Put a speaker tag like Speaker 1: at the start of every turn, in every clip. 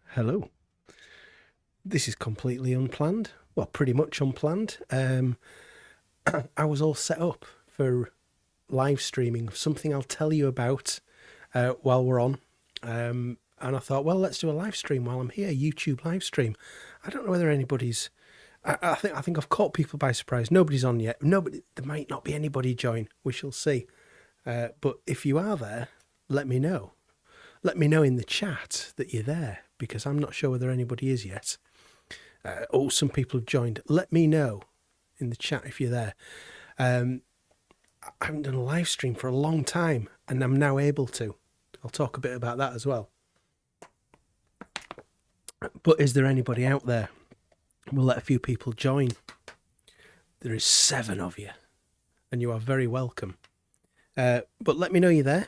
Speaker 1: Hello. This is completely unplanned. Well, pretty much unplanned. I was all set up for live streaming of something I'll tell you about while we're on. And I thought, well, let's do a live stream while I'm here. YouTube live stream. I don't know whether anybody's. I think I've caught people by surprise. Nobody's on yet. Nobody. There might not be anybody join. We shall see. But if you are there, let me know. Let me know in the chat that you're there, because I'm not sure whether anybody is yet. Some people have joined. Let me know in the chat if you're there. I haven't done a live stream for a long time, and I'm now able to. I'll talk a bit about that as well. But is there anybody out there? We'll let a few people join. There is 7 of you, and you are very welcome. But let me know you're there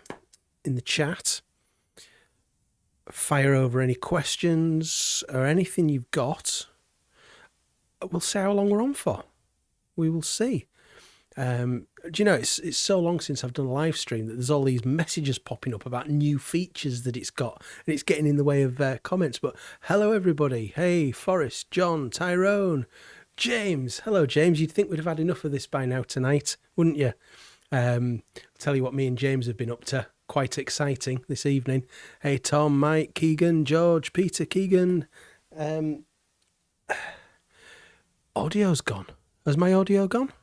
Speaker 1: in the chat. Fire over any questions or anything you've got. We'll see how long we're on for. We will see. Do you know, it's so long since I've done a live stream that there's all these messages popping up about new features that it's got, and it's getting in the way of comments. But hello, everybody. Hey, Forrest, John, Tyrone, James. Hello, James. You'd think we'd have had enough of this by now tonight, wouldn't you? I'll tell you what me and James have been up to. Quite exciting this evening. Hey, Tom, Mike, Keegan, George, Peter, Keegan. Audio's gone. Has my audio gone?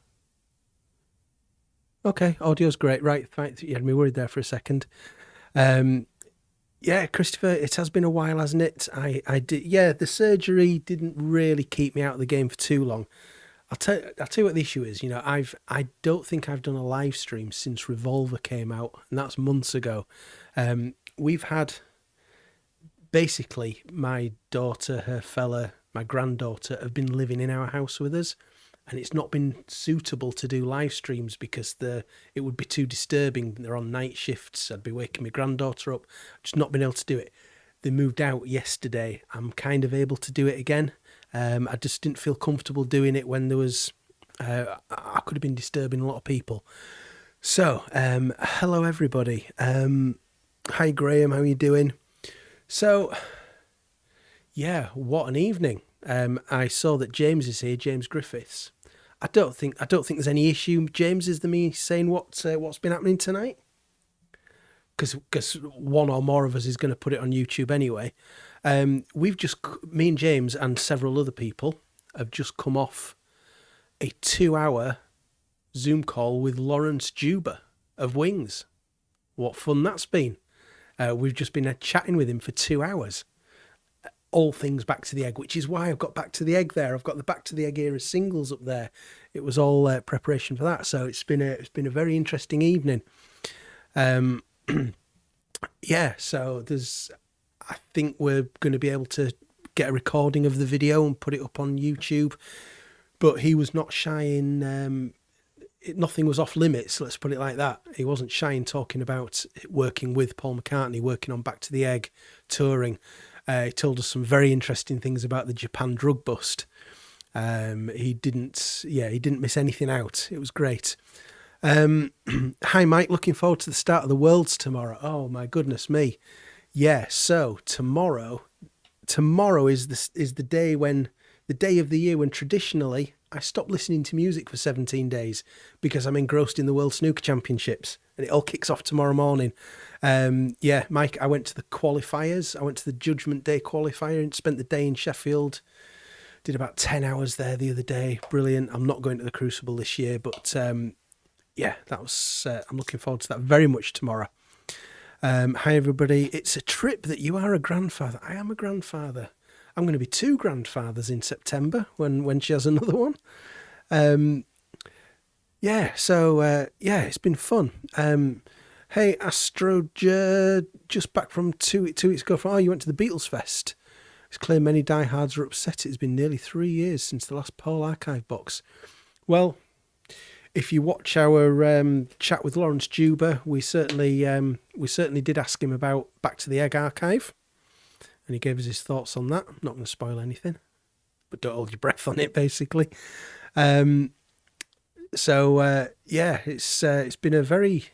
Speaker 1: Okay, audio's great. Right, you had me worried there for a second. Yeah, Christopher, it has been a while, hasn't it? I did. Yeah, the surgery didn't really keep me out of the game for too long. I'll tell you what the issue is. You know, I don't think I've done a live stream since Revolver came out, and that's months ago. We've had basically my daughter, my granddaughter, have been living in our house with us, and it's not been suitable to do live streams because it would be too disturbing. They're on night shifts. I'd be waking my granddaughter up. Just not been able to do it. They moved out yesterday. I'm kind of able to do it again. I just didn't feel comfortable doing it when there was. I could have been disturbing a lot of people. So, hello everybody. Hi Graham, how are you doing? So, yeah, what an evening. I saw that James is here, James Griffiths. I don't think there's any issue. James, is me saying what's been happening tonight? Because one or more of us is going to put it on YouTube anyway. Me and James and several other people have just come off a 2-hour Zoom call with Lawrence Juba of Wings. What fun that's been. We've just been chatting with him for 2 hours. All things Back to the Egg, which is why I've got Back to the Egg there. I've got the Back to the Egg era singles up there. It was all preparation for that. So it's been a very interesting evening. Yeah, so I think we're going to be able to get a recording of the video and put it up on YouTube. But he was not shy in, nothing was off limits, let's put it like that. He wasn't shy in talking about working with Paul McCartney, working on Back to the Egg, touring. He told us some very interesting things about the Japan drug bust. He didn't miss anything out. It was great. Hi, Mike. Looking forward to the start of the Worlds tomorrow. Oh my goodness me! Yeah. So tomorrow is the day of the year when traditionally I stop listening to music for 17 days because I'm engrossed in the World Snooker Championships, and it all kicks off tomorrow morning. Yeah, Mike. I went to the qualifiers. I went to the Judgment Day qualifier and spent the day in Sheffield. Did about 10 hours there the other day. Brilliant. I'm not going to the Crucible this year, but. Yeah, that was. I'm looking forward to that very much tomorrow. Hi, everybody. It's a trip that you are a grandfather. I am a grandfather. I'm going to be 2 grandfathers in September when she has another one. Yeah, so, yeah, it's been fun. Hey, Astro, just back from 2 weeks ago. You went to the Beatles Fest. It's clear many diehards are upset. It's been nearly 3 years since the last Paul Archive box. Well, if you watch our chat with Lawrence Juba, we certainly did ask him about Back to the Egg archive, and he gave us his thoughts on that. I'm not going to spoil anything, but don't hold your breath on it, basically. So yeah, it's been a very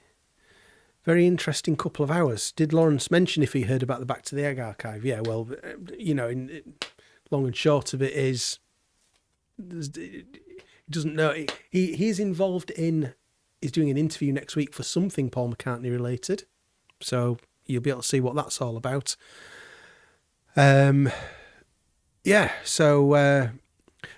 Speaker 1: Very interesting couple of hours. Did Lawrence mention if he heard about the Back to the Egg archive? Yeah, well, long and short of it is, he doesn't know. He's involved in, he's doing an interview next week for something Paul McCartney related. So you'll be able to see what that's all about. Yeah, so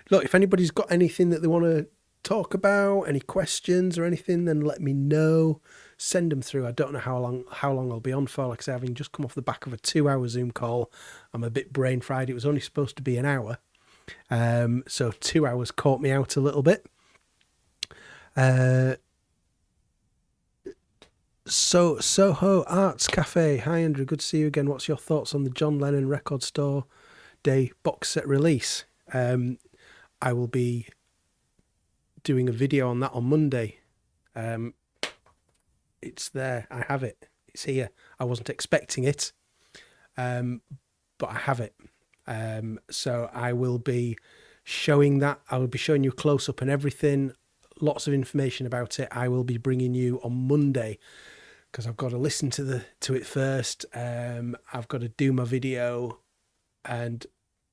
Speaker 1: look, if anybody's got anything that they want to talk about, any questions or anything, then let me know. Send them through. I don't know how long I'll be on for. Like I say, having just come off the back of a 2-hour Zoom call, I'm a bit brain fried. It was only supposed to be an hour, so 2 hours caught me out a little bit. So Soho Arts Cafe. Hi Andrew, good to see you again. What's your thoughts on the John Lennon Record Store Day box set release? I will be doing a video on that on Monday. It's there. I have it. It's here. I wasn't expecting it, but I have it. So I will be showing that. I will be showing you a close up and everything. Lots of information about it. I will be bringing you on Monday because I've got to listen to it first. I've got to do my video, and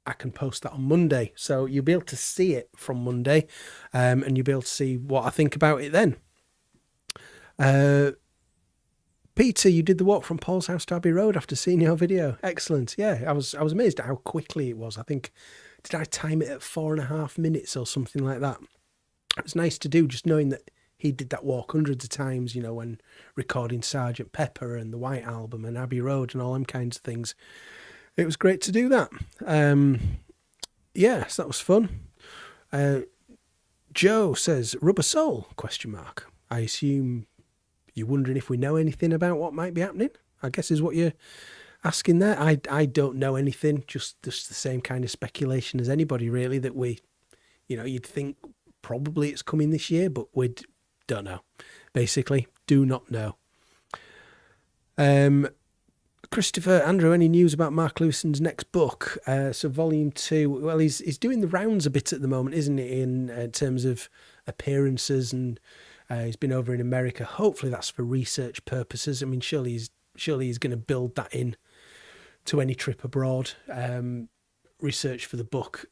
Speaker 1: I can post that on Monday. So you'll be able to see it from Monday, and you'll be able to see what I think about it then. Peter, you did the walk from Paul's house to Abbey Road after seeing your video. Excellent. Yeah, I was amazed at how quickly it was. I think, did I time it at 4.5 minutes or something like that? It's nice to do, just knowing that he did that walk hundreds of times, when recording Sergeant Pepper and the White Album and Abbey Road and all them kinds of things. It was great to do that. Yeah, so that was fun. Joe says, Rubber Soul, ? I assume you're wondering if we know anything about what might be happening, I guess is what you're asking there. I don't know anything, just the same kind of speculation as anybody really, that you'd think probably it's coming this year, but we don't know. Basically, do not know. Christopher, Andrew, any news about Mark Lewison's next book? So volume 2, well, he's doing the rounds a bit at the moment, isn't he, in terms of appearances, and he's been over in America. Hopefully that's for research purposes. I mean, surely he's going to build that in to any trip abroad. Research for the book.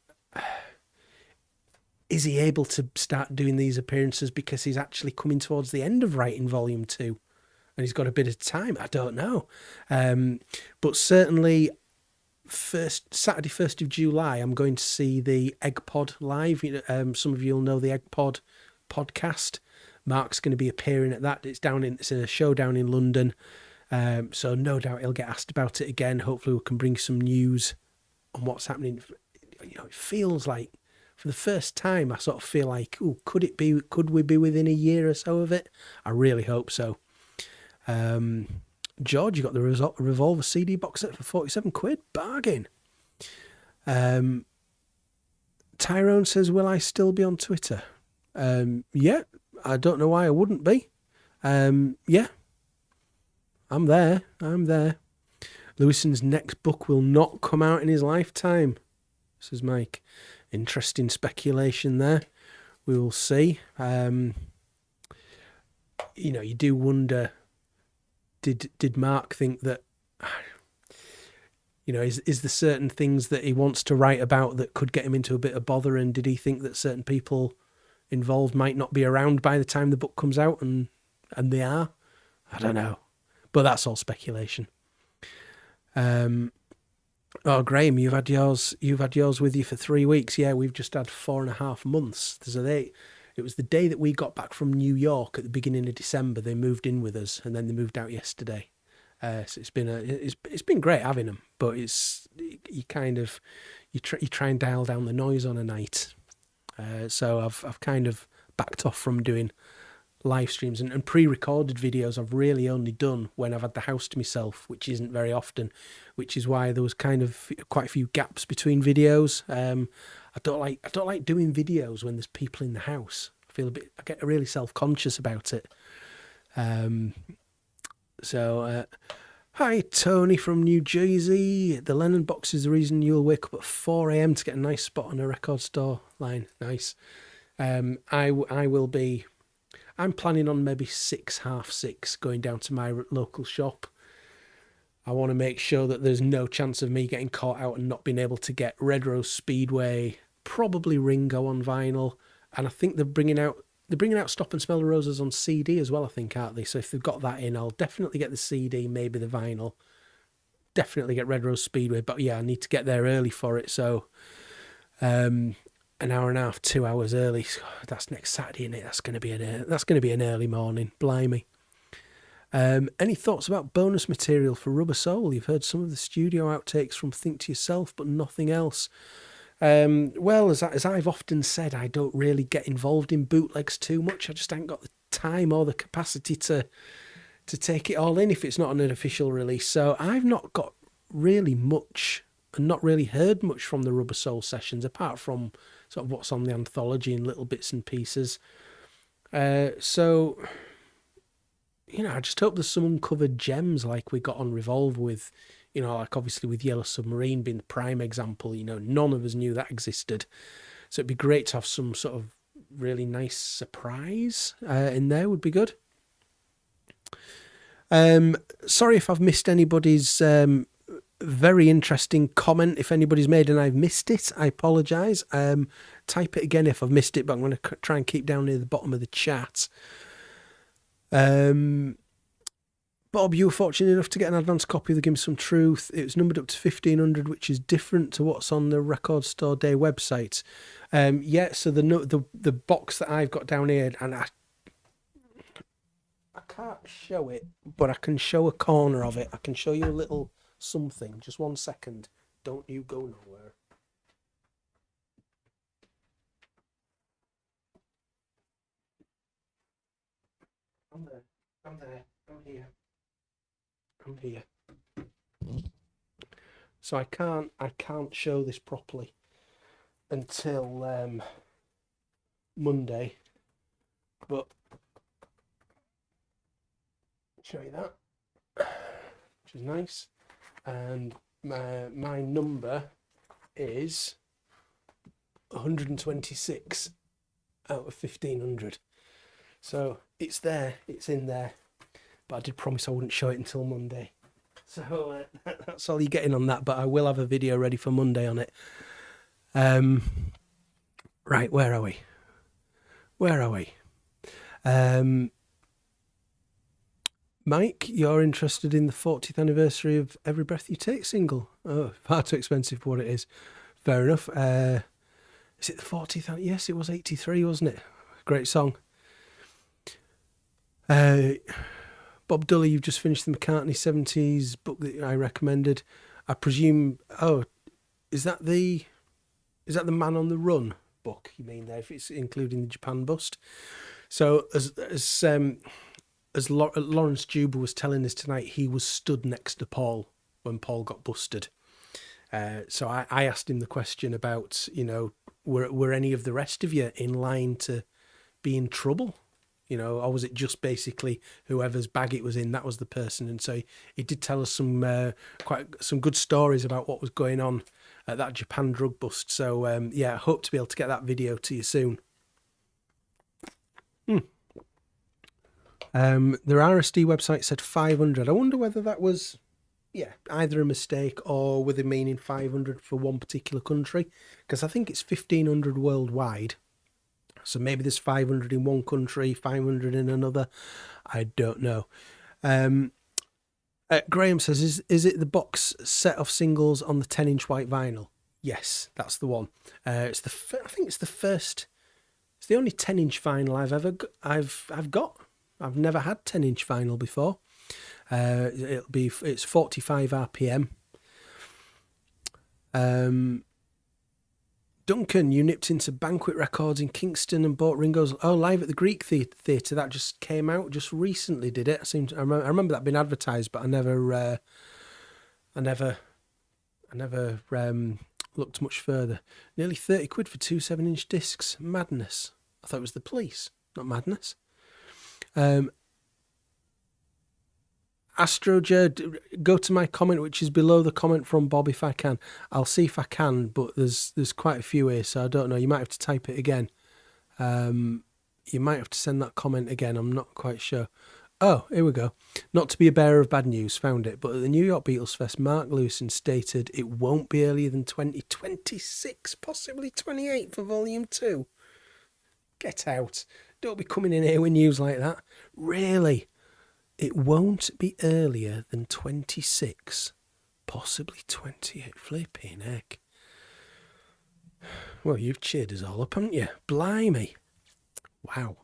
Speaker 1: Is he able to start doing these appearances because he's actually coming towards the end of writing volume 2 and he's got a bit of time? I don't know. But certainly Saturday 1st of July, I'm going to see the Egg Pod live. Some of you will know the Egg Pod podcast. Mark's going to be appearing at that. It's in a show down in London. So no doubt he'll get asked about it again. Hopefully we can bring some news on what's happening. It feels like, for the first time, I sort of feel like, could we be within a year or so of it? I really hope so. George, you got the Revolver CD box set for £47. Bargain. Tyrone says, will I still be on Twitter? Yeah, I don't know why I wouldn't be. Yeah, I'm there. Lewison's next book will not come out in his lifetime, says Mike. Interesting speculation there. We will see. You do wonder, did Mark think that, is there certain things that he wants to write about that could get him into a bit of bother, and did he think that certain people involved might not be around by the time the book comes out, and they are? I don't know. But that's all speculation. Oh, Graham, you've had yours with you for 3 weeks. Yeah, we've just had 4.5 months. It was the day that we got back from New York at the beginning of December. They moved in with us, and then they moved out yesterday. So it's been great having them, but you try and dial down the noise on a night. So I've kind of backed off from doing live streams, and pre-recorded videos I've really only done when I've had the house to myself, which isn't very often, which is why there was kind of quite a few gaps between videos. I don't like doing videos when there's people in the house. I get really self-conscious about it. Hi Tony from New Jersey. The Lennon box is the reason you'll wake up at 4 a.m. to get a nice spot on a record store line. Nice. I will be. I'm planning on maybe 6, half 6, going down to my local shop. I want to make sure that there's no chance of me getting caught out and not being able to get Red Rose Speedway, probably Ringo on vinyl, and I think they're bringing out Stop and Smell the Roses on CD as well, I think, aren't they? So if they've got that in, I'll definitely get the CD, maybe the vinyl. Definitely get Red Rose Speedway, but yeah, I need to get there early for it. So an hour and a half, 2 hours early. That's next Saturday, isn't it? That's going to be an early morning. Blimey. Any thoughts about bonus material for Rubber Soul? You've heard some of the studio outtakes from Think to Yourself, but nothing else. Well, as I've often said, I don't really get involved in bootlegs too much. I just ain't got the time or the capacity to take it all in if it's not an official release. So I've not got really much and not really heard much from the Rubber Soul sessions, apart from sort of what's on the anthology and little bits and pieces. So, you know, I just hope there's some uncovered gems like we got on Revolver with, you know, like obviously with Yellow Submarine being the prime example. You know, none of us knew that existed. So it'd be great to have some sort of really nice surprise in there, would be good. Sorry if I've missed anybody's very interesting comment. If anybody's made and I've missed it, I apologise. Type it again if I've missed it, but I'm going to try and keep down near the bottom of the chat. Bob, you were fortunate enough to get an advance copy of The Give Me Some Truth. It was numbered up to 1500, which is different to what's on the Record Store Day website. Yeah, so the box that I've got down here, and I can't show it, but I can show a corner of it. I can show you a little something. Just 1 second. Don't you go nowhere. I'm there. I'm here. So I can't show this properly until Monday, but show you that, which is nice. And my number is 126 out of 1500. So it's there, it's in there, but I did promise I wouldn't show it until Monday. So that's all you're getting on that, but I will have a video ready for Monday on it. Right, where are we? Mike, you're interested in the 40th anniversary of Every Breath You Take single. Oh, far too expensive for what it is. Fair enough. Is it the 40th? Yes, it was 83, wasn't it? Great song. Bob Dully, you've just finished the McCartney 70s book that I recommended. I presume, is that the Man on the Run book you mean there, if it's including the Japan bust? So as Lawrence Juba was telling us tonight, he was stood next to Paul when Paul got busted. So I asked him the question about, you know, were any of the rest of you in line to be in trouble? You know, or was it just basically whoever's bag it was in, that was the person? And so he did tell us some good stories about what was going on at that Japan drug bust. So yeah, I hope to be able to get that video to you soon. The RSD website said 500. I wonder whether that was, either a mistake or with a meaning 500 for one particular country, because I think it's 1500 worldwide. So maybe there's 500 in one country, 500 in another. I don't know. Graham says, is it the box set of singles on the 10-inch white vinyl? Yes, that's the one. I think it's the first. It's the only 10-inch vinyl I've got. I've never had 10-inch vinyl before. It's 45 RPM. Duncan, you nipped into Banquet Records in Kingston and bought Ringo's Live at the Greek Theatre. That just came out just recently, did it? I remember that being advertised, but I never looked much further. Nearly 30 quid for 2 7-inch discs. Madness. I thought it was The Police, not Madness. Astroja, go to my comment, which is below the comment from Bob if I can. I'll see if I can, but there's quite a few here, so I don't know. You might have to type it again. You might have to send that comment again. I'm not quite sure. Oh, here we go. Not to be a bearer of bad news, found it. But at the New York Beatles Fest, Mark Lewison stated it won't be earlier than 2026, possibly 28 for Volume 2. Get out. Don't be coming in here with news like that. Really? It won't be earlier than 26, possibly 28. Flipping heck. Well, you've cheered us all up, haven't you? Blimey. Wow.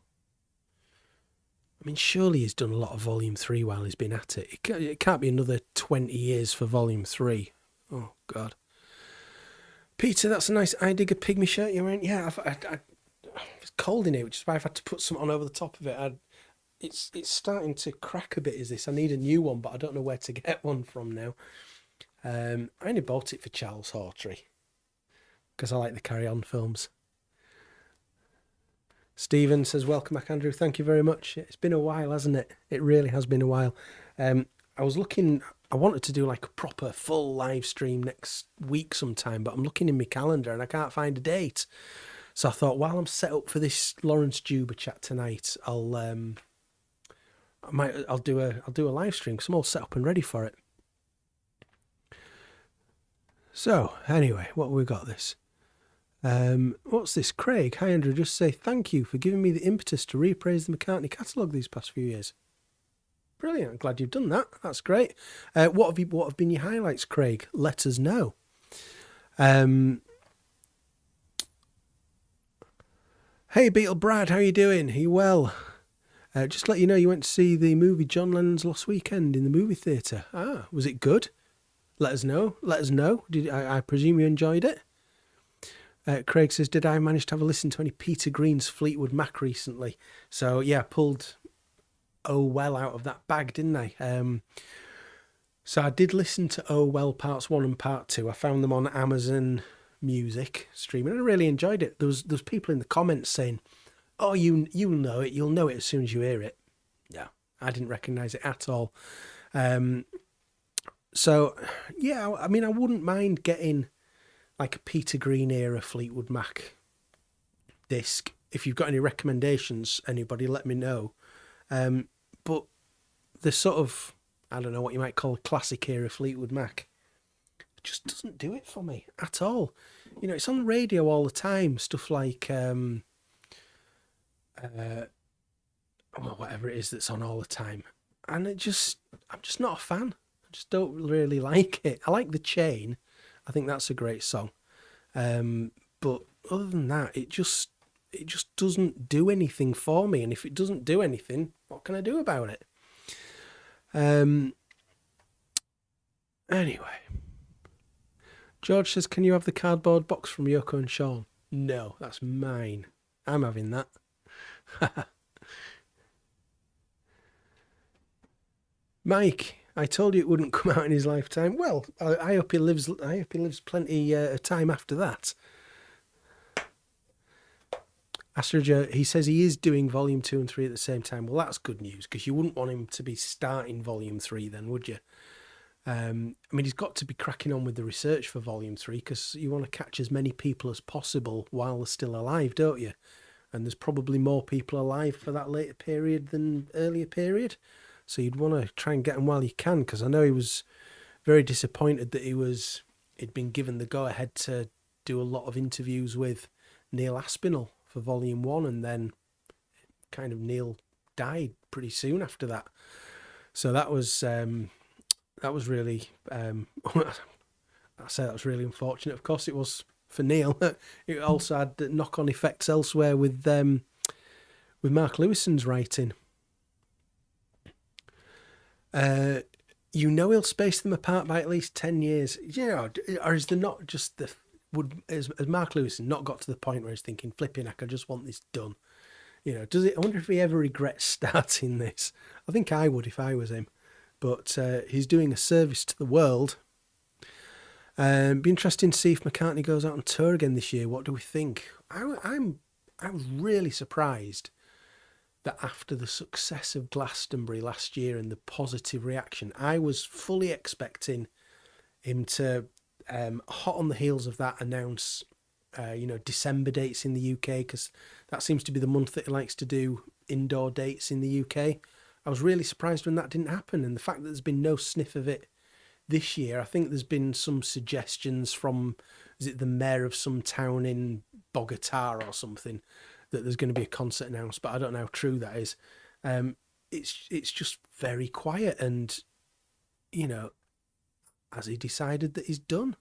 Speaker 1: I mean, surely he's done a lot of Volume 3 while he's been at it. It can't be another 20 years for Volume 3. Oh, God. Peter, that's a nice I Dig a Pygmy shirt you're wearing. Yeah, it's cold in here, which is why I've had to put something on over the top of it. It's starting to crack a bit, is this? I need a new one, but I don't know where to get one from now. I only bought it for Charles Hawtrey because I like the Carry On films. Stephen says, welcome back, Andrew. Thank you very much. It's been a while, hasn't it? It really has been a while. I was looking, I wanted to do like a proper full live stream next week sometime, but I'm looking in my calendar and I can't find a date. So I thought, while I'm set up for this Lawrence Juba chat tonight, I'll do a live stream because I'm all set up and ready for it. So anyway, what have we got this? What's this? Craig, hi Andrew, just say thank you for giving me the impetus to reappraise the McCartney catalogue these past few years. Brilliant, I'm glad you've done that. That's great. What have been your highlights, Craig? Let us know. Hey Beatle Brad, how you doing? Are you well? Just to let you know, you went to see the movie John Lennon's Lost Weekend in the movie theatre. Ah, was it good? Let us know. I presume you enjoyed it? Craig says, did I manage to have a listen to any Peter Green's Fleetwood Mac recently? So, yeah, pulled Oh Well out of that bag, didn't I? So I did listen to Oh Well Parts 1 and Part 2. I found them on Amazon Music streaming, and I really enjoyed it. There was people in the comments saying, oh, you'll know it. You'll know it as soon as you hear it. Yeah, I didn't recognise it at all. So, yeah, I mean, I wouldn't mind getting like a Peter Green era Fleetwood Mac disc. If you've got any recommendations, anybody, let me know. But the sort of, I don't know what you might call a classic era Fleetwood Mac, just doesn't do it for me at all. You know, it's on the radio all the time, stuff like whatever it is that's on all the time, and I'm just not a fan. I just don't really like it. I like The Chain. I think that's a great song. But other than that, it just doesn't do anything for me. And if it doesn't do anything, what can I do about it? Anyway, George says, can you have the cardboard box from Yoko and Sean? No, that's mine. I'm having that. Mike, I told you it wouldn't come out in his lifetime. Well, I hope he lives plenty of time after that. Astroja, he says he is doing Volume 2 and 3 at the same time. Well, that's good news, because you wouldn't want him to be starting Volume 3 then, would you? I mean, he's got to be cracking on with the research for Volume 3, because you want to catch as many people as possible while they're still alive, don't you? And there's probably more people alive for that later period than earlier period. So you'd want to try and get him while you can, because I know he was very disappointed that he'd been given the go-ahead to do a lot of interviews with Neil Aspinall for Volume 1, and then kind of Neil died pretty soon after that. So that was really, I say that was really unfortunate. Of course it was for Neil. It also had knock-on effects elsewhere with Mark Lewison's writing. He'll space them apart by at least 10 years. You know, or is there not just has Mark Lewison not got to the point where he's thinking, flipping heck, I just want this done? You know, I wonder if he ever regrets starting this. I think I would if I was him. But he's doing a service to the world. Be interesting to see if McCartney goes out on tour again this year. What do we think? I was really surprised that after the success of Glastonbury last year and the positive reaction, I was fully expecting him to, hot on the heels of that, announce December dates in the UK, because that seems to be the month that he likes to do indoor dates in the UK. I was really surprised when that didn't happen, and the fact that there's been no sniff of it this year. I think there's been some suggestions from, is it the mayor of some town in Bogota or something, that there's going to be a concert announced, but I don't know how true that is. It's just very quiet, and has he decided that he's done?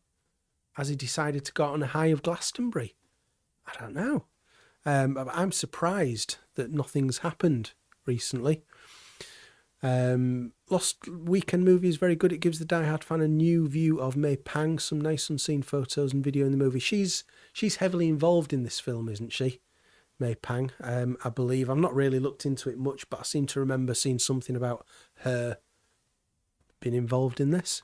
Speaker 1: Has he decided to go out on a high of Glastonbury? I don't know. I'm surprised that nothing's happened recently. Lost Weekend movie is very good. It gives the diehard fan a new view of May Pang. Some nice unseen photos and video in the movie. She's heavily involved in this film, isn't she? May Pang, I believe. I've not really looked into it much, but I seem to remember seeing something about her being involved in this.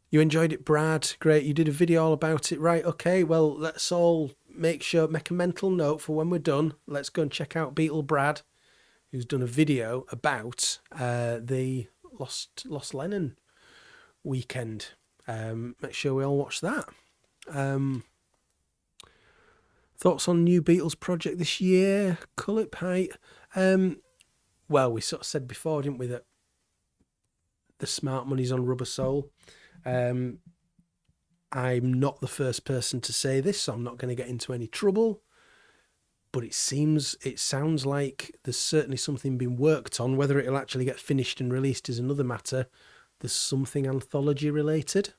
Speaker 1: You enjoyed it, Brad. Great. You did a video all about it. Right, okay. Well, let's all make a mental note for when we're done. Let's go and check out Beetle Brad, who's done a video about the Lost Lennon weekend. Make sure we all watch that. Thoughts on new Beatles project this year? Culip height. Well, we sort of said before, didn't we, that the smart money's on Rubber Soul. I'm not the first person to say this, so I'm not going to get into any trouble. But it sounds like there's certainly something being worked on. Whether it'll actually get finished and released is another matter. There's something anthology related.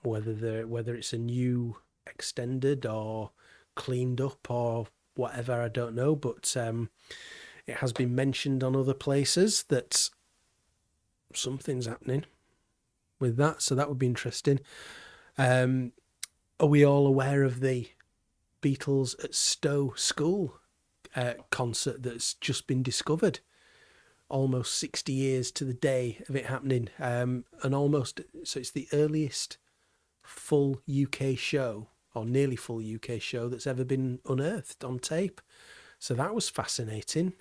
Speaker 1: Whether it's a new extended or cleaned up or whatever, I don't know. But it has been mentioned on other places that something's happening with that, so that would be interesting. Are we all aware of the Beatles at Stowe School concert that's just been discovered? Almost 60 years to the day of it happening, so it's the earliest full UK show, or nearly full UK show, that's ever been unearthed on tape. So that was fascinating.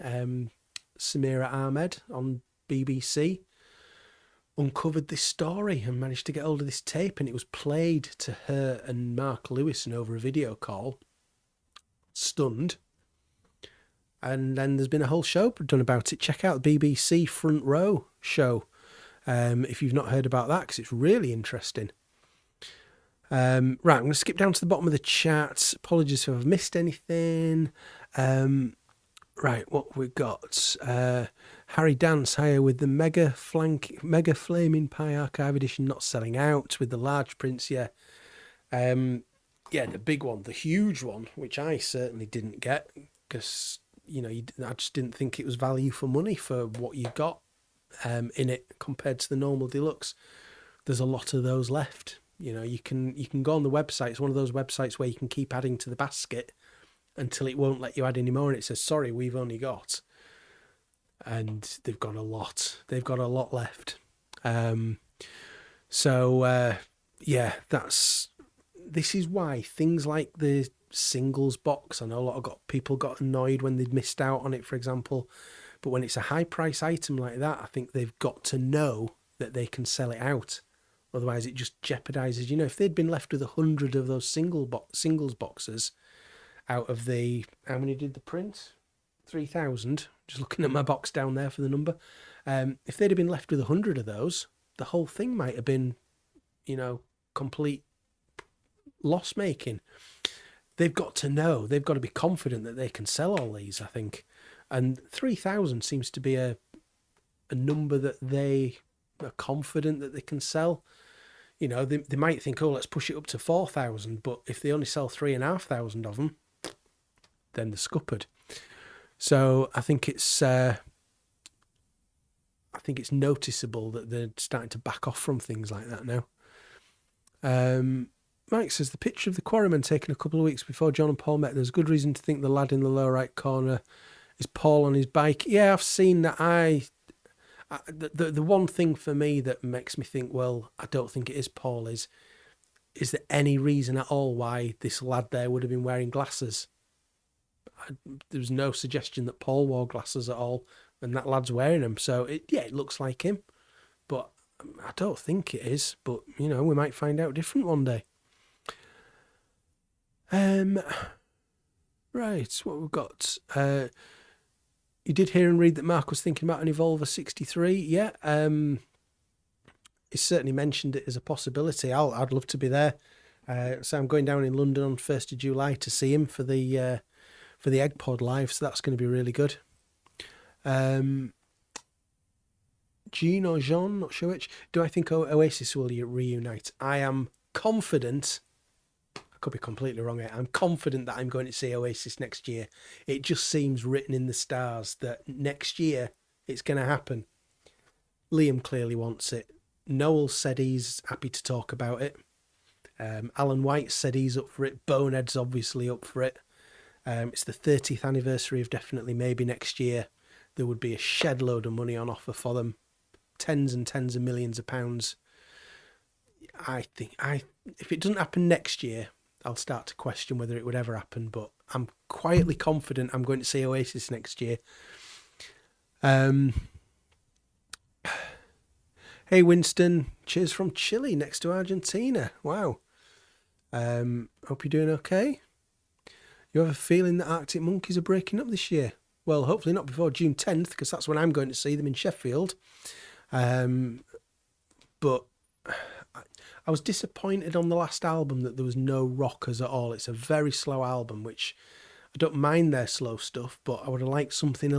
Speaker 1: Samira Ahmed on BBC uncovered this story and managed to get hold of this tape, and it was played to her and Mark Lewison over a video call. Stunned. And then there's been a whole show done about it. Check out the BBC Front Row show if you've not heard about that, because it's really interesting. Right, I'm going to skip down to the bottom of the chat. Apologies if I've missed anything. Right, what we've got. Harry Dance higher with the Mega Flaming Pie Archive Edition not selling out, with the large prints, yeah. The big one, the huge one, which I certainly didn't get, because, I just didn't think it was value for money for what you got in it compared to the normal deluxe. There's a lot of those left. You can go on the website. It's one of those websites where you can keep adding to the basket until it won't let you add any more, and it says, sorry, we've only got. And they've got a lot. They've got a lot left. This is why things like the singles box, I know a lot of people got annoyed when they'd missed out on it, for example. But when it's a high price item like that, I think they've got to know that they can sell it out. Otherwise, it just jeopardizes. If they'd been left with 100 of those singles boxes out of the, how many did the print? 3,000. Just looking at my box down there for the number. If they'd have been left with 100 of those, the whole thing might have been, complete loss making. They've got to know. They've got to be confident that they can sell all these, I think. And 3,000 seems to be a number that they are confident that they can sell. They might think, let's push it up to 4,000, but if they only sell 3,500 of them, then they're scuppered. So I think it's noticeable that they're starting to back off from things like that now. Mike says, the picture of the Quarrymen taken a couple of weeks before John and Paul met, there's good reason to think the lad in the lower right corner is Paul on his bike. Yeah, I've seen that. The one thing for me that makes me think, well, I don't think it is Paul, is there any reason at all why this lad there would have been wearing glasses? There was no suggestion that Paul wore glasses at all, and that lad's wearing them. So, it looks like him, but I don't think it is. But, we might find out different one day. Um, right, what we've got. You did hear and read that Mark was thinking about an Evolver 63. Yeah, he certainly mentioned it as a possibility. I'd love to be there. So I'm going down in London on 1st of July to see him for the Egg Pod live. So that's going to be really good. Jean or Jean, not sure which. Do I think Oasis will reunite? I am confident. I could be completely wrong here. I'm confident that I'm going to see Oasis next year. It just seems written in the stars that next year it's going to happen. Liam clearly wants it. Noel said he's happy to talk about it. Alan White said he's up for it. Bonehead's obviously up for it. It's the 30th anniversary of Definitely Maybe next year. There would be a shed load of money on offer for them. Tens and tens of millions of pounds. I think if it doesn't happen next year, I'll start to question whether it would ever happen, but I'm quietly confident I'm going to see Oasis next year. Hey Winston, cheers from Chile next to Argentina. Wow. Hope you're doing okay. You have a feeling that Arctic Monkeys are breaking up this year? Well, hopefully not before June 10th, because that's when I'm going to see them in Sheffield. But I was disappointed on the last album that there was no rockers at all. It's a very slow album, which I don't mind their slow stuff, but I would have liked something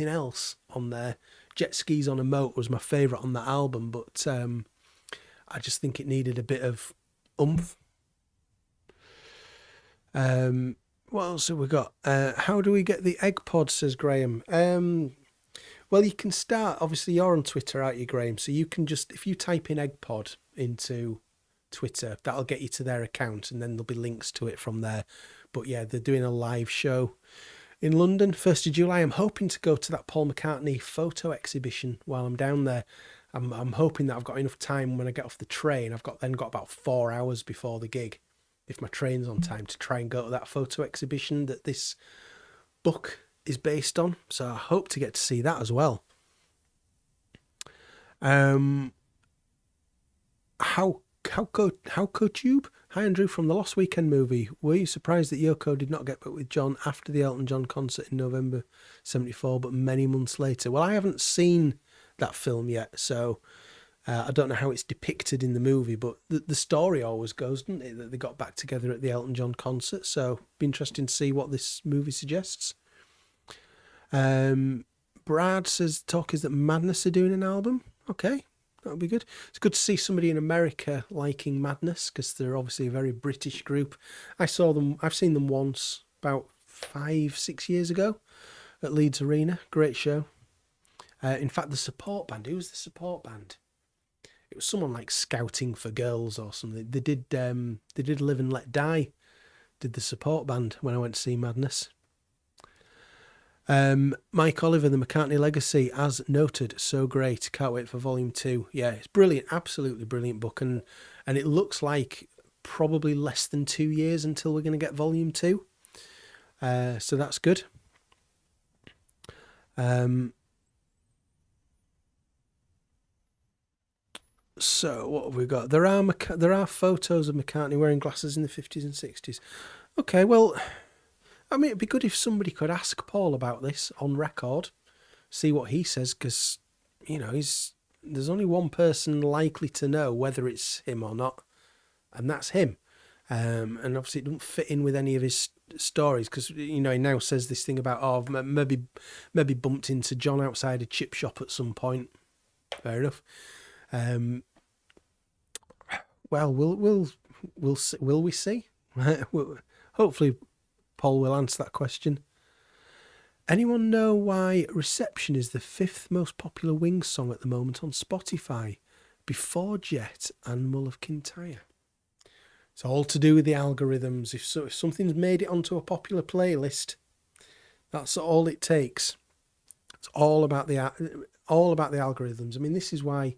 Speaker 1: else on there. Jet Skis on a Moat was my favourite on that album, but I just think it needed a bit of oomph. What else have we got? How do we get the Egg Pod, says Graham. Well, you can start, obviously you're on Twitter, aren't you, Graham? So you can just, if you type in Egg Pod into Twitter, that'll get you to their account and then there'll be links to it from there. But yeah, they're doing a live show in London, 1st of July. I'm hoping to go to that Paul McCartney photo exhibition while I'm down there. I'm hoping that I've got enough time when I get off the train. I've got about 4 hours before the gig, if my train's on time, to try and go to that photo exhibition that this book is based on. So I hope to get to see that as well. Howco Tube? Hi Andrew, from the Lost Weekend movie. Were you surprised that Yoko did not get back with John after the Elton John concert in November 74, but many months later? Well, I haven't seen that film yet, so I don't know how it's depicted in the movie, but the story always goes, doesn't it, that they got back together at the Elton John concert. So it'd be interesting to see what this movie suggests. Brad says talk is that Madness are doing an album. Okay, that'll be good. It's good to see somebody in America liking Madness, because they're obviously a very British group. I've seen them once about 5-6 years ago at Leeds Arena. Great show. In fact, the support band, who was the support band? It was someone like Scouting for Girls or something. They did Live and Let Die, did the support band when I went to see Madness. Mike Oliver, The McCartney Legacy, as noted, so great. Can't wait for volume 2. Yeah, it's brilliant, absolutely brilliant book, and it looks like probably less than 2 years until we're going to get volume 2. So that's good. So what have we got? There are photos of McCartney wearing glasses in the 50s and 60s. Okay, well, I mean, it'd be good if somebody could ask Paul about this on record, see what he says, because, you know, there's only one person likely to know whether it's him or not, and that's him. And obviously it doesn't fit in with any of his stories, because, you know, he now says this thing about, oh, maybe bumped into John outside a chip shop at some point. Fair enough. Well, will we see? Hopefully Paul will answer that question. Anyone know why Reception is the 5th most popular Wings song at the moment on Spotify, before Jet and Mull of Kintyre? It's all to do with the algorithms. If something's made it onto a popular playlist, that's all it takes. It's all about the algorithms. I mean, this is why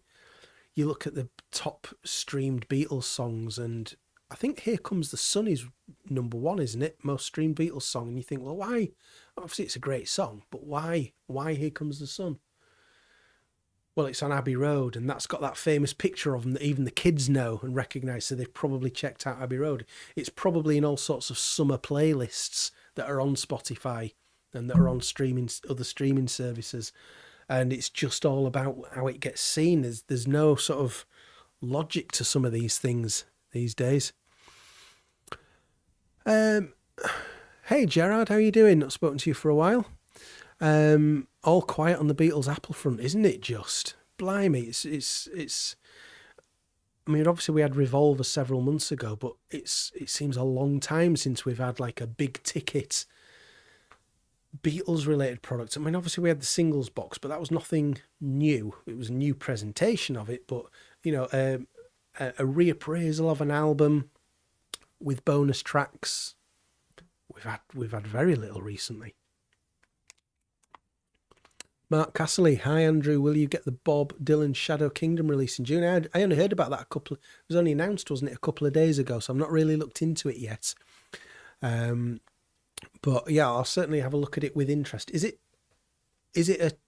Speaker 1: you look at the top streamed Beatles songs, and I think Here Comes the Sun is number 1, isn't it? Most streamed Beatles song. And you think, well, why? Obviously, it's a great song, but why? Why Here Comes the Sun? Well, it's on Abbey Road, and that's got that famous picture of them that even the kids know and recognise, so they've probably checked out Abbey Road. It's probably in all sorts of summer playlists that are on Spotify and that are on other streaming services, and it's just all about how it gets seen. There's no sort of logic to some of these things these days. Hey Gerard, how you doing? Not spoken to you for a while. All quiet on the Beatles Apple front, isn't it? Just blimey, it's. I mean, obviously we had Revolver several months ago, but it seems a long time since we've had like a big ticket Beatles related product. I mean, obviously we had the singles box, but that was nothing new. It was a new presentation of it, but a reappraisal of an album with bonus tracks. We've had very little recently. Mark Castley, hi Andrew, will you get the Bob Dylan Shadow Kingdom release in June? I only heard about that it was only announced, wasn't it, a couple of days ago, so I've not really looked into it yet. But yeah, I'll certainly have a look at it with interest. Is it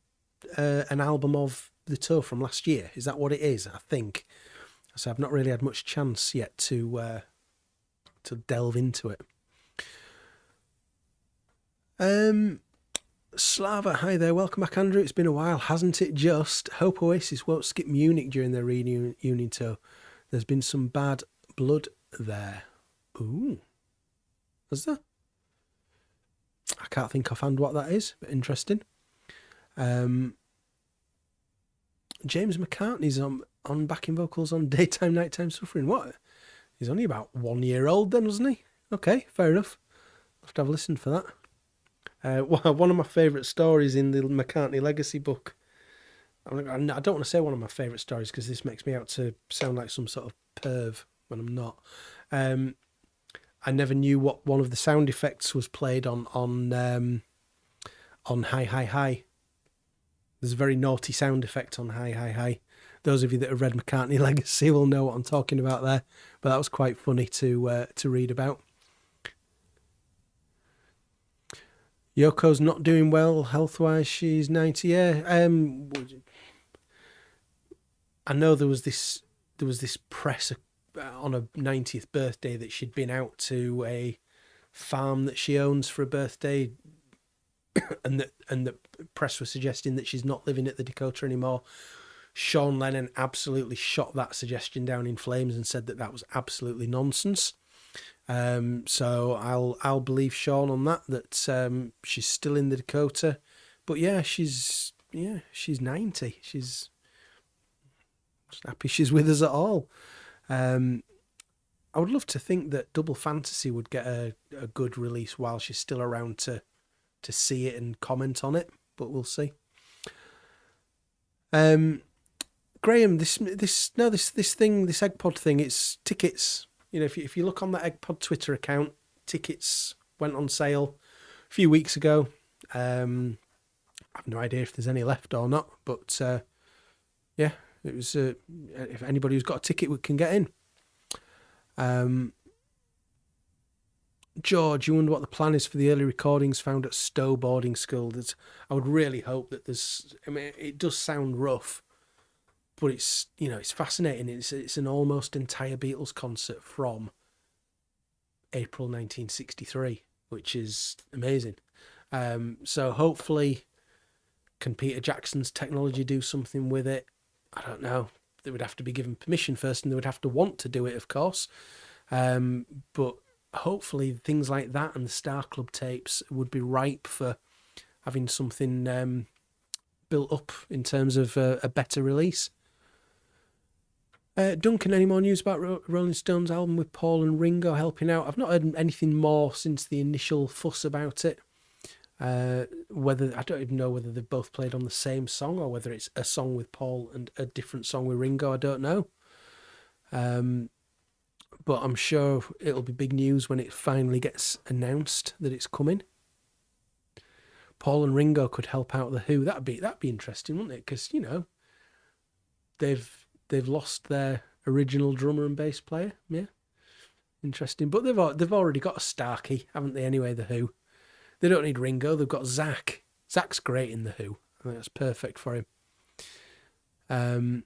Speaker 1: an album of the tour from last year? Is that what it is? I think. So I've not really had much chance yet to delve into it. Slava, hi there. Welcome back, Andrew. It's been a while, hasn't it just? Hope Oasis won't skip Munich during their reunion tour. There's been some bad blood there. Ooh. Is there? I can't think offhand what that is, but interesting. James McCartney's on backing vocals on Daytime, Nighttime Suffering. What? He's only about 1 year old then, wasn't he? Okay, fair enough. I'll have to have a listen for that. One of my favourite stories in the McCartney Legacy book. I don't want to say one of my favourite stories because this makes me out to sound like some sort of perv when I'm not. I never knew what one of the sound effects was played on Hi Hi Hi. There's a very naughty sound effect on Hi Hi Hi. Those of you that have read McCartney Legacy will know what I'm talking about there. But that was quite funny to read about. Yoko's not doing well health-wise. She's 90. Yeah. I know there was this press on her 90th birthday that she'd been out to a farm that she owns for a birthday, and the press was suggesting that she's not living at the Dakota anymore. Sean Lennon absolutely shot that suggestion down in flames and said that was absolutely nonsense. So I'll believe Sean on that she's still in the Dakota, but yeah, she's 90. She's happy she's with us at all. I would love to think that Double Fantasy would get a good release while she's still around to see it and comment on it, but we'll see. Graham, this Eggpod thing, it's tickets. If you look on the Eggpod Twitter account, tickets went on sale a few weeks ago. I have no idea if there's any left or not, but yeah, it was. If anybody who's got a ticket can get in. George, you wonder what the plan is for the early recordings found at Stowe Boarding School. I would really hope that there's. I mean, it does sound rough, but it's it's fascinating. It's an almost entire Beatles concert from April 1963, which is amazing. So hopefully, can Peter Jackson's technology do something with it? I don't know. They would have to be given permission first, and they would have to want to do it, of course. But hopefully, things like that and the Star Club tapes would be ripe for having something built up in terms of a better release. Duncan, any more news about Rolling Stones' album with Paul and Ringo helping out? I've not heard anything more since the initial fuss about it. I don't even know whether they've both played on the same song or whether it's a song with Paul and a different song with Ringo. I don't know. But I'm sure it'll be big news when it finally gets announced that it's coming. Paul and Ringo could help out the Who. That'd be interesting, wouldn't it? Because they've lost their original drummer and bass player. Yeah, interesting. But they've already got a Starkey, haven't they? Anyway, the Who. They don't need Ringo. They've got Zach. Zach's great in the Who. I think that's perfect for him. Um,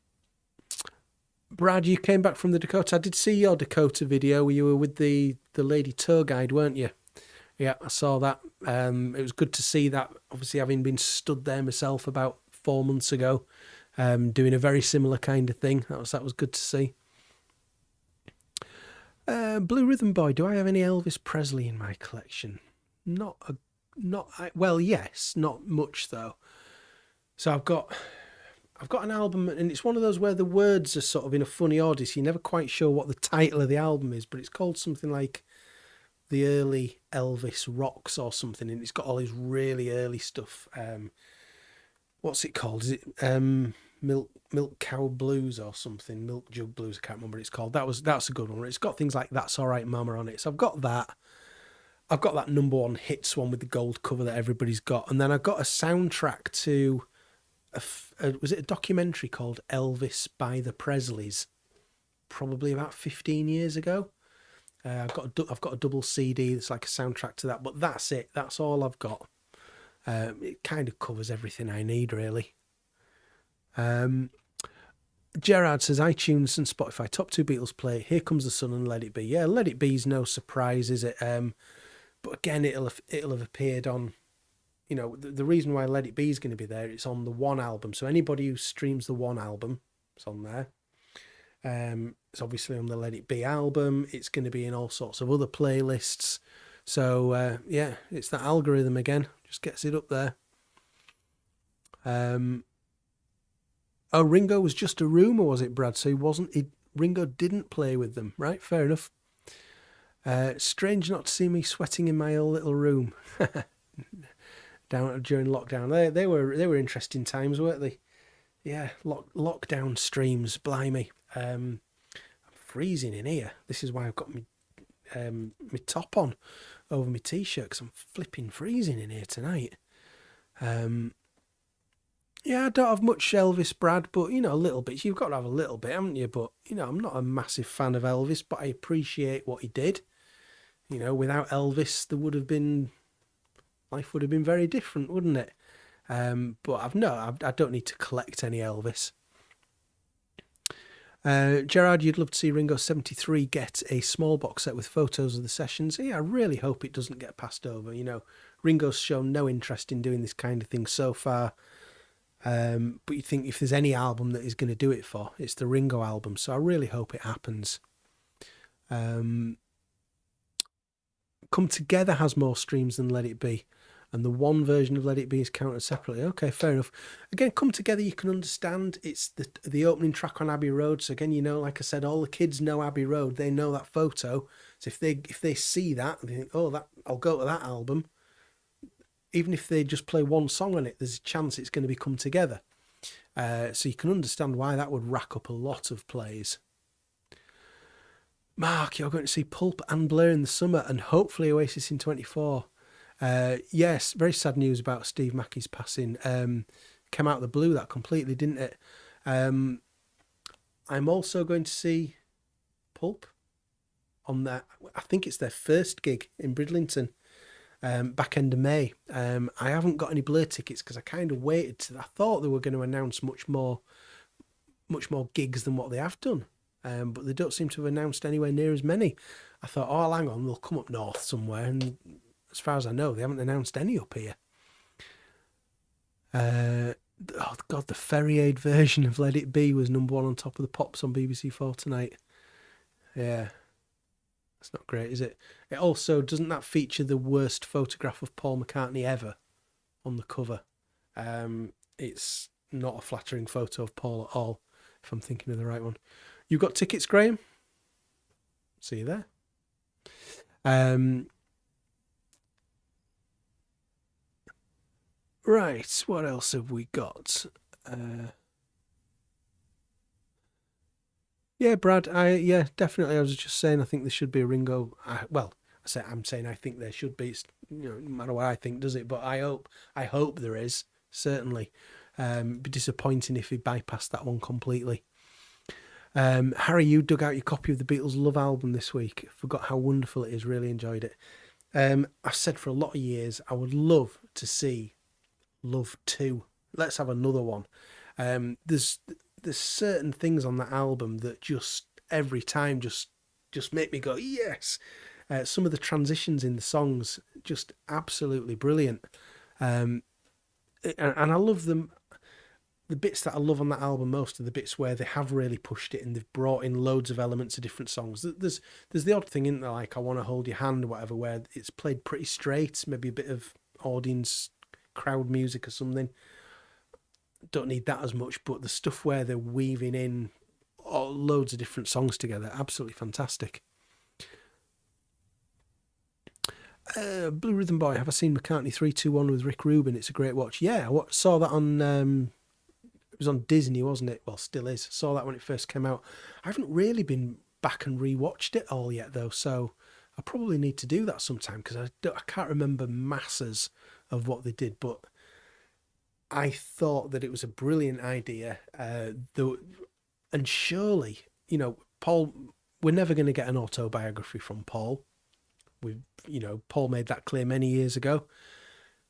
Speaker 1: Brad, you came back from the Dakota. I did see your Dakota video where you were with the lady tour guide, weren't you? Yeah, I saw that. It was good to see that, obviously having been stood there myself about 4 months ago, doing a very similar kind of thing. That was good to see. Blue Rhythm Boy, do I have any Elvis Presley in my collection? Well, yes, not much though. So I've got an album, and it's one of those where the words are sort of in a funny order, so you're never quite sure what the title of the album is, but it's called something like The Early Elvis Rocks or something, and it's got all his really early stuff. What's it called? Is it Milk Cow Blues or something? Milk Jug Blues, I can't remember what it's called. That's a good one. It's got things like That's All Right Mama on it. So I've got that. I've got that number one hits one with the gold cover that everybody's got, and then I've got a soundtrack to was it a documentary called Elvis by the Presleys? Probably about 15 years ago. I've got a double CD that's like a soundtrack to that, but that's it. That's all I've got. It kind of covers everything I need, really. Gerard says iTunes and Spotify top 2 Beatles play Here Comes the Sun and Let It Be. Yeah, Let It Be's no surprise, is it? But again, it'll have appeared on. You know, the reason why Let It Be is going to be there, it's on the One album. So anybody who streams the One album, it's on there. It's obviously on the Let It Be album. It's going to be in all sorts of other playlists. So, yeah, it's that algorithm again. Just gets it up there. Oh, Ringo was just a rumour, was it, Brad? So Ringo didn't play with them, right? Fair enough. Strange not to see me sweating in my own little room. Down during lockdown. They were interesting times, weren't they? Yeah, lockdown streams, blimey. I'm freezing in here. This is why I've got my top on over my t-shirt, because I'm flipping freezing in here tonight. Yeah, I don't have much Elvis, Brad, but, you know, a little bit. You've got to have a little bit, haven't you? But, you know, I'm not a massive fan of Elvis, but I appreciate what he did. You know, without Elvis, life would have been very different, wouldn't it? But I don't need to collect any Elvis. Gerard, you'd love to see Ringo 73 get a small box set with photos of the sessions. Yeah, I really hope it doesn't get passed over. You know, Ringo's shown no interest in doing this kind of thing so far. But you think if there's any album that he's going to do it for, it's the Ringo album. So I really hope it happens. Come Together has more streams than Let It Be, and the one version of Let It Be is counted separately. Okay, fair enough. Again, Come Together, you can understand. It's the opening track on Abbey Road. So again, you know, like I said, all the kids know Abbey Road. They know that photo. So if they see that, they think, oh, I'll go to that album. Even if they just play one song on it, there's a chance it's going to be Come Together. So you can understand why that would rack up a lot of plays. Mark, you're going to see Pulp and Blur in the summer and hopefully Oasis in 24. Yes, very sad news about Steve Mackey's passing. Came out of the blue, that completely, didn't it? I'm also going to see Pulp on that. I think it's their first gig in Bridlington. Back end of May. I haven't got any Blur tickets because I kind of waited. I thought they were going to announce much more gigs than what they have done, but they don't seem to have announced anywhere near as many. I thought, oh, hang on, they'll come up north somewhere, and as far as I know, they haven't announced any up here. Oh God, the Ferriade version of Let It Be was number one on Top of the Pops on BBC4 tonight. Yeah. That's not great, is it? It also, doesn't that feature the worst photograph of Paul McCartney ever on the cover? It's not a flattering photo of Paul at all, if I'm thinking of the right one. You got tickets, Graham? See you there. Right, what else have we got? Yeah, Brad. Definitely. I was just saying. I think there should be a Ringo. I'm saying I think there should be. It's, you know, no matter what I think, does it? But I hope there is. Certainly. Be disappointing if he bypassed that one completely. Harry, you dug out your copy of the Beatles Love album this week. Forgot how wonderful it is. Really enjoyed it. I've said for a lot of years I would love to see Love 2. Let's have another one. There's there's certain things on that album that just every time just make me go yes. Some of the transitions in the songs just absolutely brilliant, and I love them. The bits that I love on that album most are the bits where they have really pushed it and they've brought in loads of elements of different songs. There's the odd thing in there, like I Want to Hold Your Hand or whatever, where it's played pretty straight, maybe a bit of audience crowd music or something. Don't need that as much, but the stuff where they're weaving in loads of different songs together, absolutely fantastic. Blue Rhythm Boy, have I seen McCartney 321 with Rick Rubin? It's a great watch. Yeah, I saw that on it was on Disney, wasn't it? Well, still is. Saw that when it first came out. I haven't really been back and rewatched it all yet, though, so I probably need to do that sometime because I can't remember masses of what they did, but I thought that it was a brilliant idea. And surely, Paul, we're never going to get an autobiography from Paul. Paul made that clear many years ago.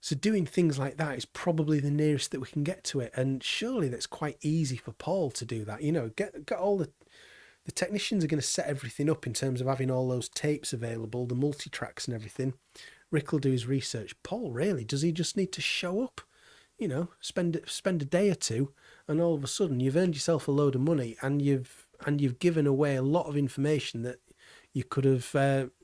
Speaker 1: So doing things like that is probably the nearest that we can get to it. And surely that's quite easy for Paul to do that. Get all the technicians are going to set everything up in terms of having all those tapes available, the multi-tracks and everything. Rick will do his research. Paul, really, does he just need to show up? Spend a day or two, and all of a sudden you've earned yourself a load of money, and you've given away a lot of information that you could have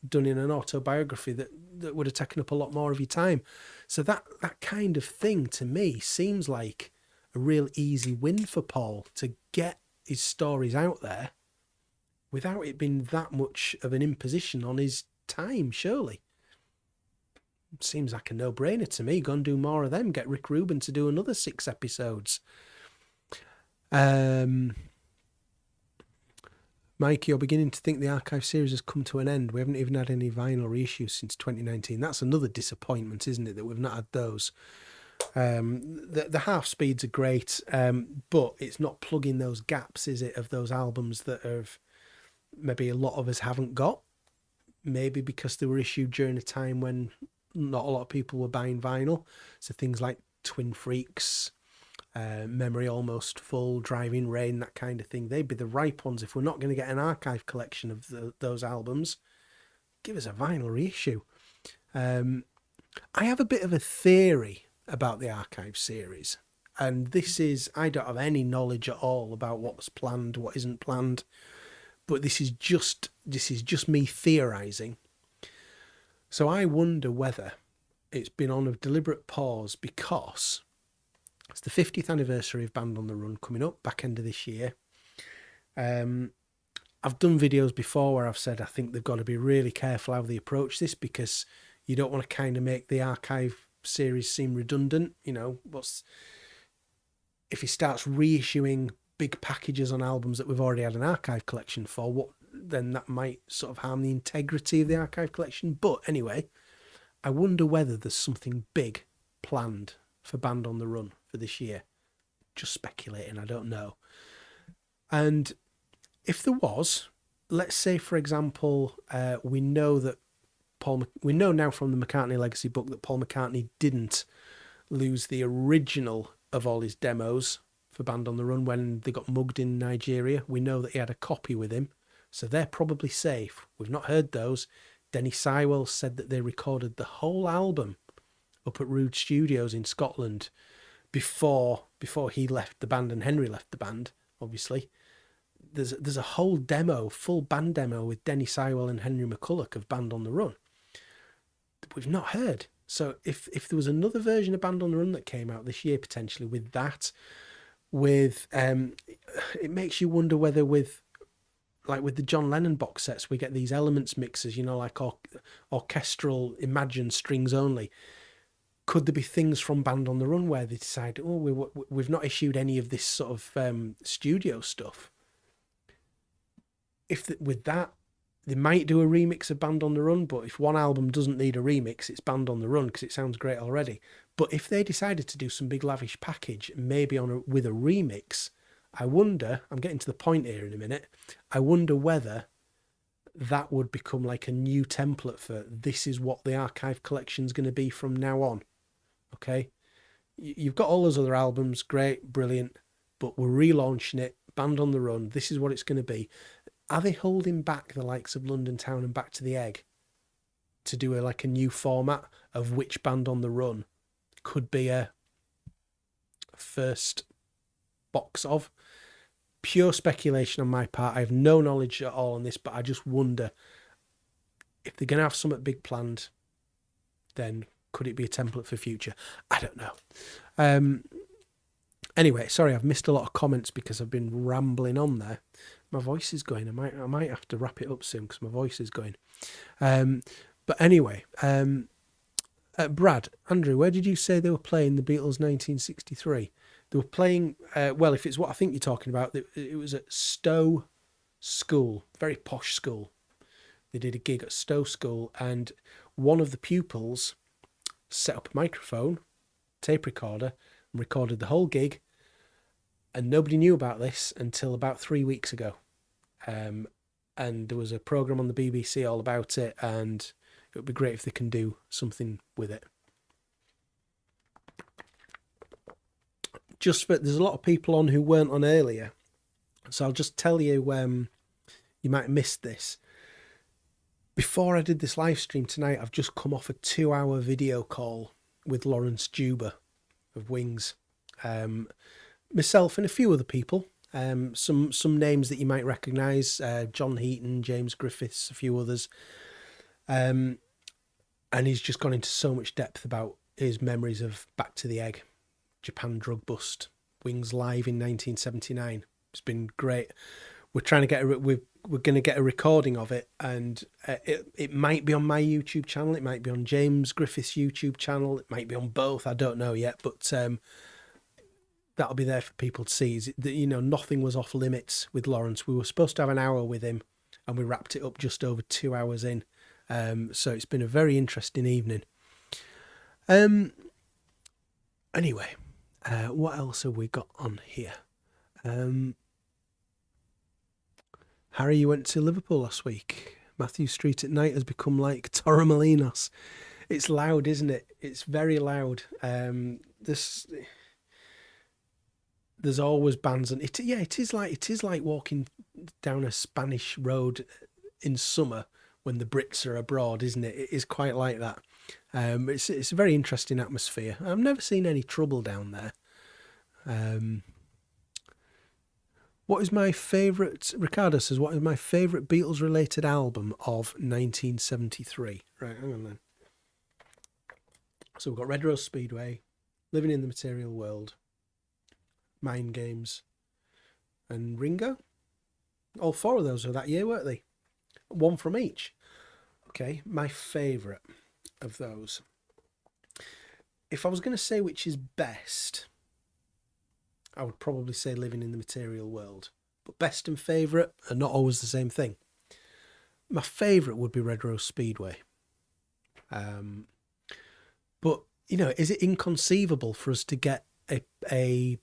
Speaker 1: done in an autobiography that would have taken up a lot more of your time. So that kind of thing to me seems like a real easy win for Paul to get his stories out there without it being that much of an imposition on his time, surely. Seems like a no-brainer to me. Go and do more of them. Get Rick Rubin to do another 6 episodes. Mike, you're beginning to think the archive series has come to an end. We haven't even had any vinyl reissues since 2019. That's another disappointment, isn't it, that we've not had those. The half speeds are great, but it's not plugging those gaps, is it, of those albums that have maybe a lot of us haven't got. Maybe because they were issued during a time when not a lot of people were buying vinyl. So things like Twin Freaks, Memory Almost Full, Driving Rain, that kind of thing. They'd be the ripe ones. If we're not going to get an archive collection of those albums, give us a vinyl reissue. I have a bit of a theory about the archive series. And I don't have any knowledge at all about what's planned, what isn't planned. But this is just me theorising. So I wonder whether it's been on a deliberate pause because it's the 50th anniversary of Band on the Run coming up, back end of this year. I've done videos before where I've said I think they've got to be really careful how they approach this because you don't want to kind of make the archive series seem redundant. If he starts reissuing big packages on albums that we've already had an archive collection for, then that might sort of harm the integrity of the archive collection. But anyway, I wonder whether there's something big planned for Band on the Run for this year. Just speculating, I don't know. And if there was, let's say, for example, we know now from the McCartney Legacy book that Paul McCartney didn't lose the original of all his demos for Band on the Run when they got mugged in Nigeria. We know that he had a copy with him, so they're probably safe. We've not heard those. Denny Sywell said that they recorded the whole album up at Rude Studios in Scotland before he left the band and Henry left the band, obviously. There's a whole demo, full band demo with Denny Sywell and Henry McCulloch of Band on the Run that we've not heard. So if there was another version of Band on the Run that came out this year, potentially with that, it makes you wonder whether with the John Lennon box sets, we get these elements mixes, like orchestral imagined strings only. Could there be things from Band on the Run where they decide, we've not issued any of this sort of studio stuff? With that, they might do a remix of Band on the Run, but if one album doesn't need a remix, it's Band on the Run because it sounds great already. But if they decided to do some big lavish package, maybe with a remix, I wonder, I'm getting to the point here in a minute, I wonder whether that would become like a new template for this is what the archive collection's going to be from now on. Okay? You've got all those other albums, great, brilliant. but we're relaunching it. Band on the Run. This is what it's going to be. Are they holding back the likes of London Town and Back to the Egg to do a new format of which Band on the Run could be a first box of? Pure speculation on my part. I have no knowledge at all on this, but I just wonder if they're going to have something big planned, then could it be a template for future? I don't know. Anyway, sorry, I've missed a lot of comments because I've been rambling on there. My voice is going. I might have to wrap it up soon because my voice is going. But anyway, Brad, Andrew, where did you say they were playing the Beatles 1963? They were playing, well, if it's what I think you're talking about, it was at Stowe School, very posh school. They did a gig at Stowe School, and one of the pupils set up a microphone, tape recorder, and recorded the whole gig, and nobody knew about this until about 3 weeks ago. And there was a programme on the BBC all about it, and it would be great if they can do something with it. There's a lot of people on who weren't on earlier, so I'll just tell you, you might have missed this. Before I did this live stream tonight, I've just come off a 2-hour video call with Lawrence Juba of Wings. Myself and a few other people, some names that you might recognise, John Heaton, James Griffiths, a few others. And he's just gone into so much depth about his memories of Back to the Egg, Japan drug bust, Wings live in 1979. It's been great. We're trying to get we're going to get a recording of it, and it might be on my YouTube channel. It might be on James Griffith's YouTube channel. It might be on both. I don't know yet, but that'll be there for people to see. Nothing was off limits with Lawrence. We were supposed to have an hour with him, and we wrapped it up just over 2 hours in. So it's been a very interesting evening. Anyway, what else have we got on here? Harry, you went to Liverpool last week. Matthew Street at night has become like Torremolinos. It's loud, isn't it? It's very loud. There's always bands, and it is like walking down a Spanish road in summer when the Brits are abroad, isn't it? It is quite like that. It's a very interesting atmosphere. I've never seen any trouble down there. What is my favourite? Ricardo says, what is my favourite Beatles-related album of 1973? Right, hang on then. So we've got Red Rose Speedway, Living in the Material World, Mind Games, and Ringo. All four of those were that year, weren't they? One from each. Okay, my favourite of those. If I was going to say which is best, I would probably say Living in the Material World. But best and favourite are not always the same thing. My favourite would be Red Rose Speedway. But, is it inconceivable for us to get a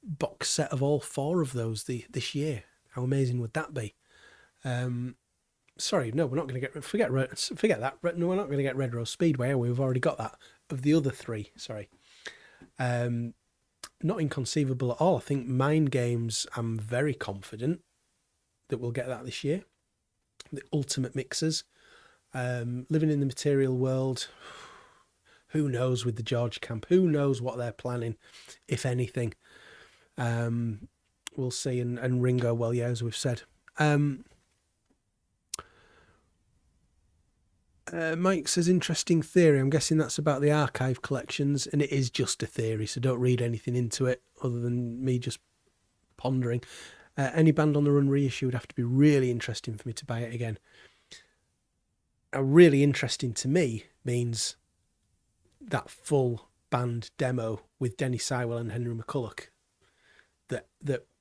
Speaker 1: box set of all four of those this year? How amazing would that be? Sorry, no, we're not going to forget that. No, we're not going to get Red Rose Speedway. We've already got that. Of the other three, sorry. Not inconceivable at all. I think Mind Games, I'm very confident that we'll get that this year. The Ultimate Mixers. Living in the Material World. Who knows with the George Camp? Who knows what they're planning, if anything. We'll see. And Ringo, well, yeah, as we've said. Mike says, interesting theory. I'm guessing that's about the archive collections, and it is just a theory, so don't read anything into it other than me just pondering. Any Band on the Run reissue would have to be really interesting for me to buy it again. Really interesting to me means that full band demo with Denny Sywell and Henry McCulloch that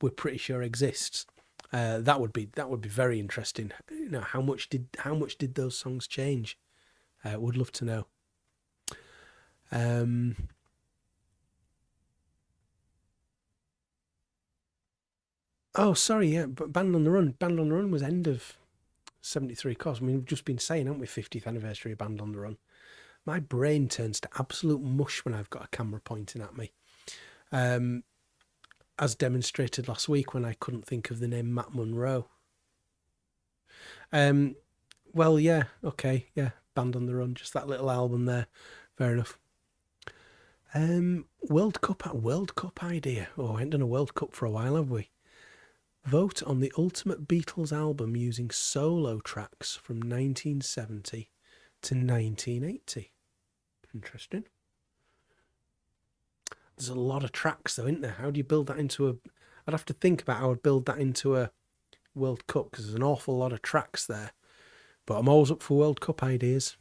Speaker 1: we're pretty sure exists. That would be very interesting. How much did those songs change? Would love to know. Oh, sorry, yeah, but Band on the Run was end of 73, of course. I mean, we've just been saying, haven't we, 50th anniversary of Band on the Run. My brain turns to absolute mush when I've got a camera pointing at me. as demonstrated last week when I couldn't think of the name Matt Monro. Well, yeah, okay, yeah, Band on the Run, just that little album there. Fair enough. World Cup idea. Oh, I ain't done a World Cup for a while, have we? Vote on the ultimate Beatles album using solo tracks from 1970 to 1980. Interesting. There's a lot of tracks though, isn't there? How do you build that into a... I'd have to think about how I'd build that into a World Cup, because there's an awful lot of tracks there. But I'm always up for World Cup ideas.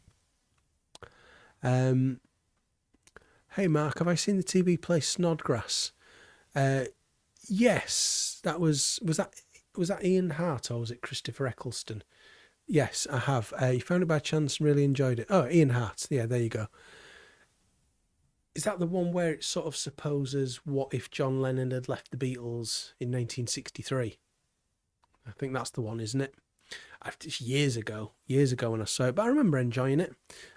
Speaker 1: Hey Mark, have I seen the TV play Snodgrass? Yes, was that Ian Hart or was it Christopher Eccleston? Yes, I have. You found it by chance and really enjoyed it. Oh, Ian Hart. Yeah, there you go. Is that the one where it sort of supposes what if John Lennon had left the Beatles in 1963? I think that's the one, isn't it? It's years ago when I saw it, but I remember enjoying it.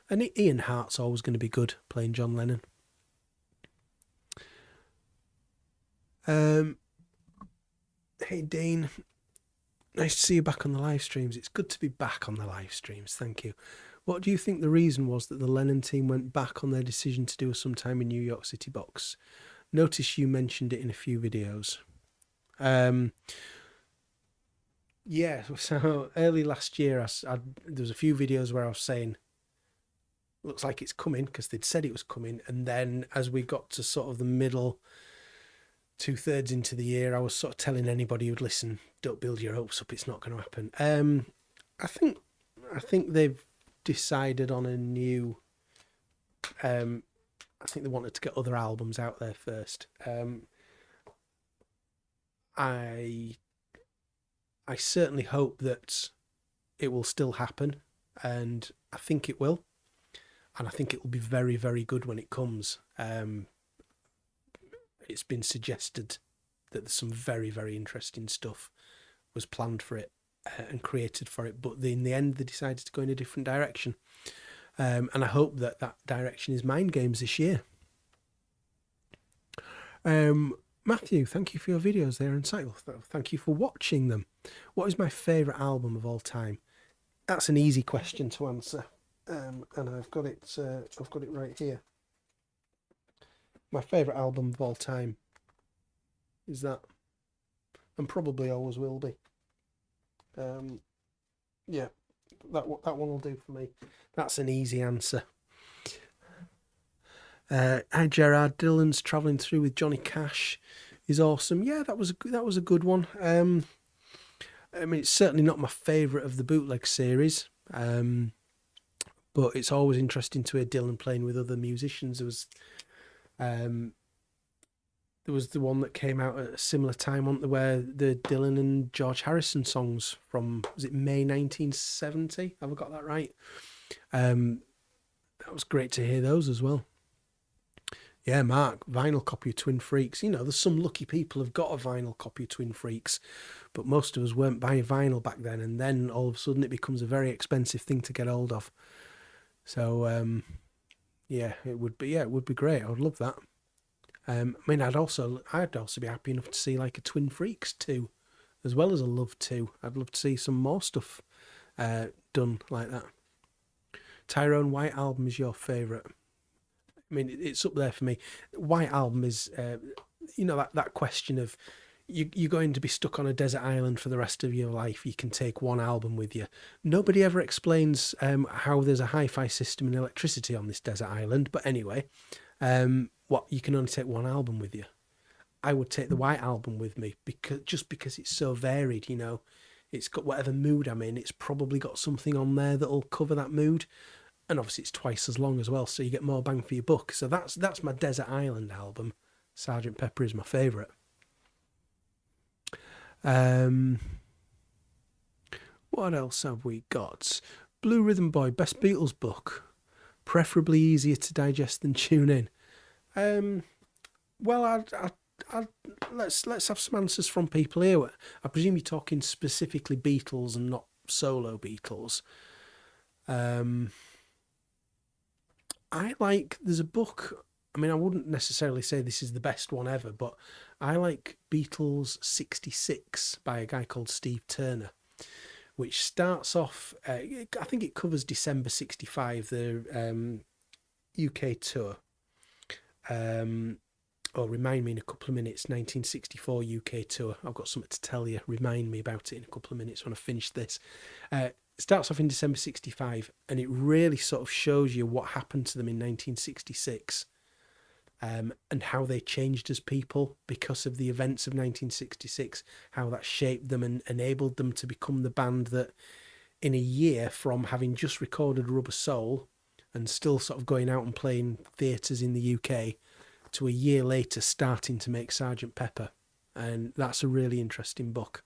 Speaker 1: And Ian Hart's always going to be good playing John Lennon. Hey Dean, nice to see you back on the live streams. It's good to be back on the live streams. Thank you. What do you think the reason was that the Lennon team went back on their decision to do a Sometime in New York City box? Notice you mentioned it in a few videos. Yeah, so early last year, there was a few videos where I was saying, looks like it's coming, because they'd said it was coming. And then as we got to sort of the middle, 2/3 into the year, I was sort of telling anybody who'd listen, don't build your hopes up, it's not going to happen. I think they've decided on a new... I think they wanted to get other albums out there first. I certainly hope that it will still happen, and I think it will. And I think it will be very, very good when it comes. It's been suggested that there's some very, very interesting stuff was planned for it and created for it, but in the end they decided to go in a different direction. And I hope that direction is Mind Games this year. Matthew, thank you for your videos. They're insightful. Thank you for watching them. What is my favourite album of all time? That's an easy question to answer. And I've got it right here. My favourite album of all time is that, and probably always will be. Yeah, that one will do for me. That's an easy answer. Hi Gerard, Dylan's Travelling Through with Johnny Cash is awesome. Yeah, that was a good one. I mean, it's certainly not my favourite of the bootleg series, but it's always interesting to hear Dylan playing with other musicians. There was the one that came out at a similar time, where the Dylan and George Harrison songs from, was it May 1970? Have I got that right? That was great to hear those as well. Yeah, Mark, vinyl copy of Twin Freaks. You know, there's some lucky people who've got a vinyl copy of Twin Freaks, but most of us weren't buying vinyl back then, and then all of a sudden it becomes a very expensive thing to get hold of. So, yeah, it would be great. I would love that. I mean, I'd also be happy enough to see like a Twin Freaks 2, as well as a Love 2. I'd love to see some more stuff done like that. Tyrone, White Album is your favourite? I mean, it's up there for me. White Album is, that question of you're going to be stuck on a desert island for the rest of your life. You can take one album with you. Nobody ever explains how there's a hi-fi system and electricity on this desert island. But anyway, you can only take one album with you. I would take the White Album with me because it's so varied. You know, it's got whatever mood I'm in. It's probably got something on there that'll cover that mood. And obviously it's twice as long as well, so you get more bang for your buck. So that's my Desert Island album. Sgt. Pepper is my favourite. What else have we got? Blue Rhythm Boy, best Beatles book. Preferably easier to digest than tune in. Well, let's have some answers from people here. I presume you're talking specifically Beatles and not solo Beatles. There's a book I mean, I wouldn't necessarily say this is the best one ever, but I like Beatles 66 by a guy called Steve Turner, which starts off, I think it covers December 65, the UK tour. Or remind me in a couple of minutes, 1964 UK tour. I've got something to tell you. Remind me about it in a couple of minutes when I finish this. It starts off in December 65, and it really sort of shows you what happened to them in 1966, and how they changed as people because of the events of 1966, how that shaped them and enabled them to become the band that, in a year from having just recorded Rubber Soul and still sort of going out and playing theatres in the UK, to a year later starting to make Sergeant Pepper. And that's a really interesting book.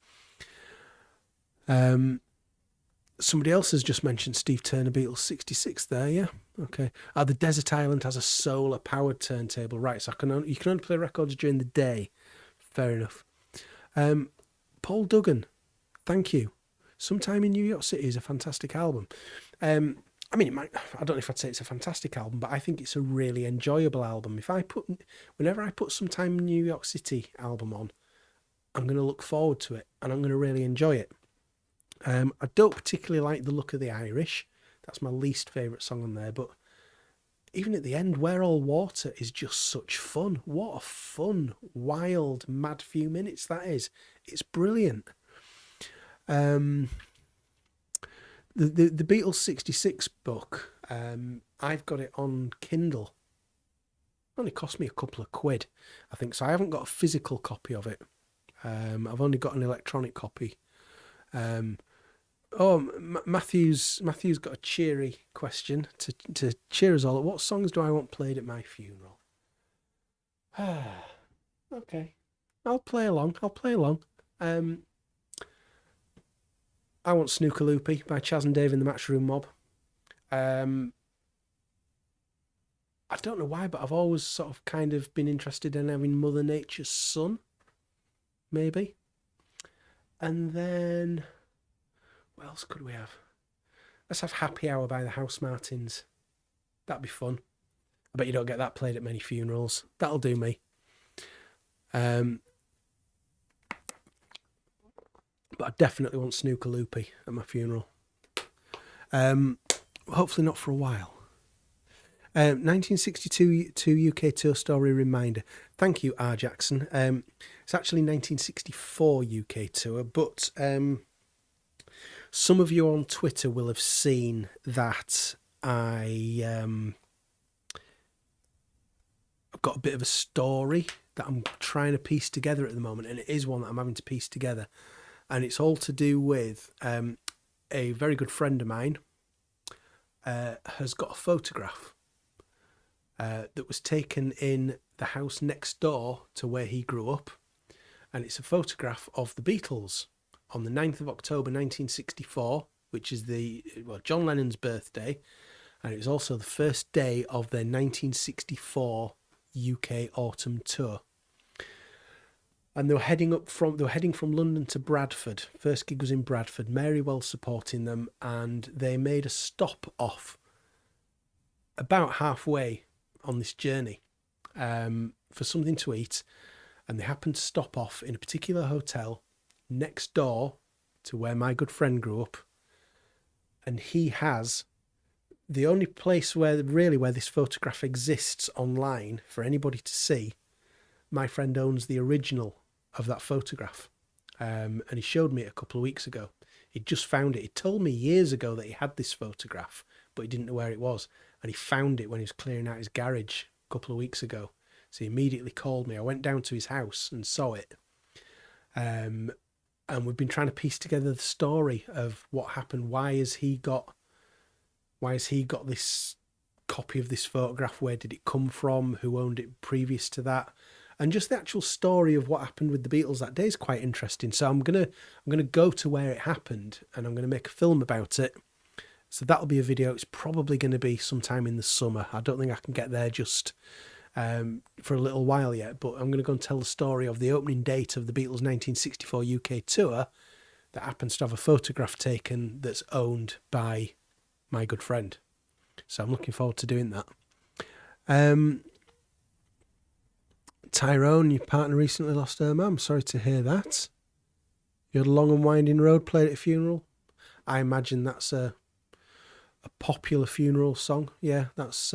Speaker 1: Somebody else has just mentioned Steve Turner, Beatles 66 there, yeah? Okay. The Desert Island has a solar-powered turntable. Right, so you can only play records during the day. Fair enough. Paul Duggan, thank you. Sometime in New York City is a fantastic album. I mean, I don't know if I'd say it's a fantastic album, but I think it's a really enjoyable album. Whenever I put Sometime in New York City album on, I'm going to look forward to it and I'm going to really enjoy it. I don't particularly like the look of the Irish. That's my least favourite song on there, but even at the end, We're All Water is just such fun. What a fun, wild, mad few minutes that is. It's brilliant. The Beatles 66 book, I've got it on Kindle. It only cost me a couple of quid, I think, so I haven't got a physical copy of it. I've only got an electronic copy. Matthew's got a cheery question to cheer us all up. What songs do I want played at my funeral? Okay, I'll play along. I want Snooker Loopy by Chaz and Dave and the Matchroom Mob. I don't know why, but I've always sort of kind of been interested in having Mother Nature's Son, maybe. And then, what else could we have? Let's have Happy Hour by the Housemartins. That'd be fun. I bet you don't get that played at many funerals. That'll do me. But I definitely want Snooker Loopy at my funeral. Hopefully not for a while. 1962 UK tour story reminder. Thank you, R. Jackson. It's actually 1964 UK tour, but some of you on Twitter will have seen that I've got a bit of a story that I'm trying to piece together at the moment, and it is one that I'm having to piece together. And it's all to do with a very good friend of mine has got a photograph that was taken in the house next door to where he grew up. And it's a photograph of the Beatles on the 9th of October 1964, which is John Lennon's birthday. And it was also the first day of their 1964 UK autumn tour. And they were heading from London to Bradford. First gig was in Bradford. Mary Wells supporting them, and they made a stop off about halfway on this journey for something to eat, and they happened to stop off in a particular hotel next door to where my good friend grew up. And he has the only place where this photograph exists online for anybody to see. My friend owns the original of that photograph. And he showed me it a couple of weeks ago. He'd just found it. He told me years ago that he had this photograph, but he didn't know where it was. And he found it when he was clearing out his garage a couple of weeks ago. So he immediately called me. I went down to his house and saw it. And we've been trying to piece together the story of what happened. Why has he got this copy of this photograph? Where did it come from? Who owned it previous to that? And just the actual story of what happened with the Beatles that day is quite interesting. So I'm gonna go to where it happened, and I'm gonna make a film about it. So that'll be a video. It's probably going to be sometime in the summer. I don't think I can get there just for a little while yet, but I'm going to go and tell the story of the opening date of the Beatles' 1964 UK tour that happens to have a photograph taken that's owned by my good friend. So I'm looking forward to doing that. Tyrone, your partner recently lost her mum. Sorry to hear that. You had a long and winding road played at a funeral. I imagine that's a popular funeral song. Yeah, that's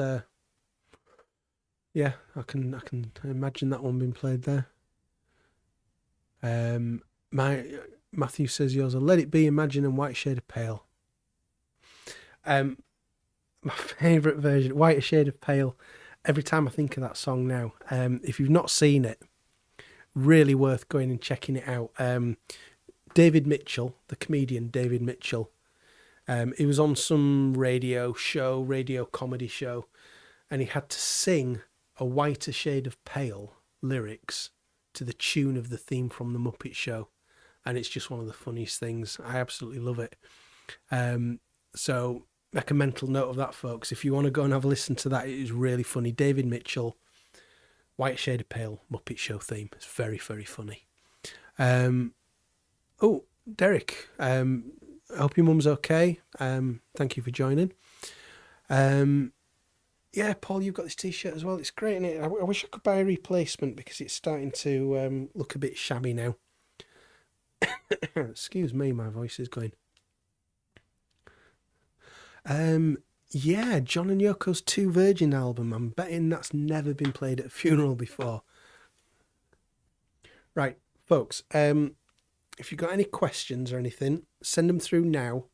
Speaker 1: yeah. I can imagine that one being played there. My Matthew says yours are Let It Be, Imagine, and White Shade of Pale. My favourite version, White Shade of Pale. Every time I think of that song now, if you've not seen it, really worth going and checking it out. David Mitchell, the comedian David Mitchell, he was on some radio comedy show, and he had to sing a Whiter Shade of Pale lyrics to the tune of the theme from The Muppet Show. And it's just one of the funniest things. I absolutely love it. So make a mental note of that, folks. If you want to go and have a listen to that, it is really funny. David Mitchell, White Shade of Pale, Muppet Show theme. It's very, very funny. Oh, Derek, I hope your mum's okay. Thank you for joining. Yeah, Paul, you've got this T-shirt as well. It's great, isn't it? I wish I could buy a replacement because it's starting to look a bit shabby now. Excuse me, my voice is going. Yeah, John and Yoko's Two Virgin album. I'm betting that's never been played at a funeral before. Right, folks. If you've got any questions or anything, send them through now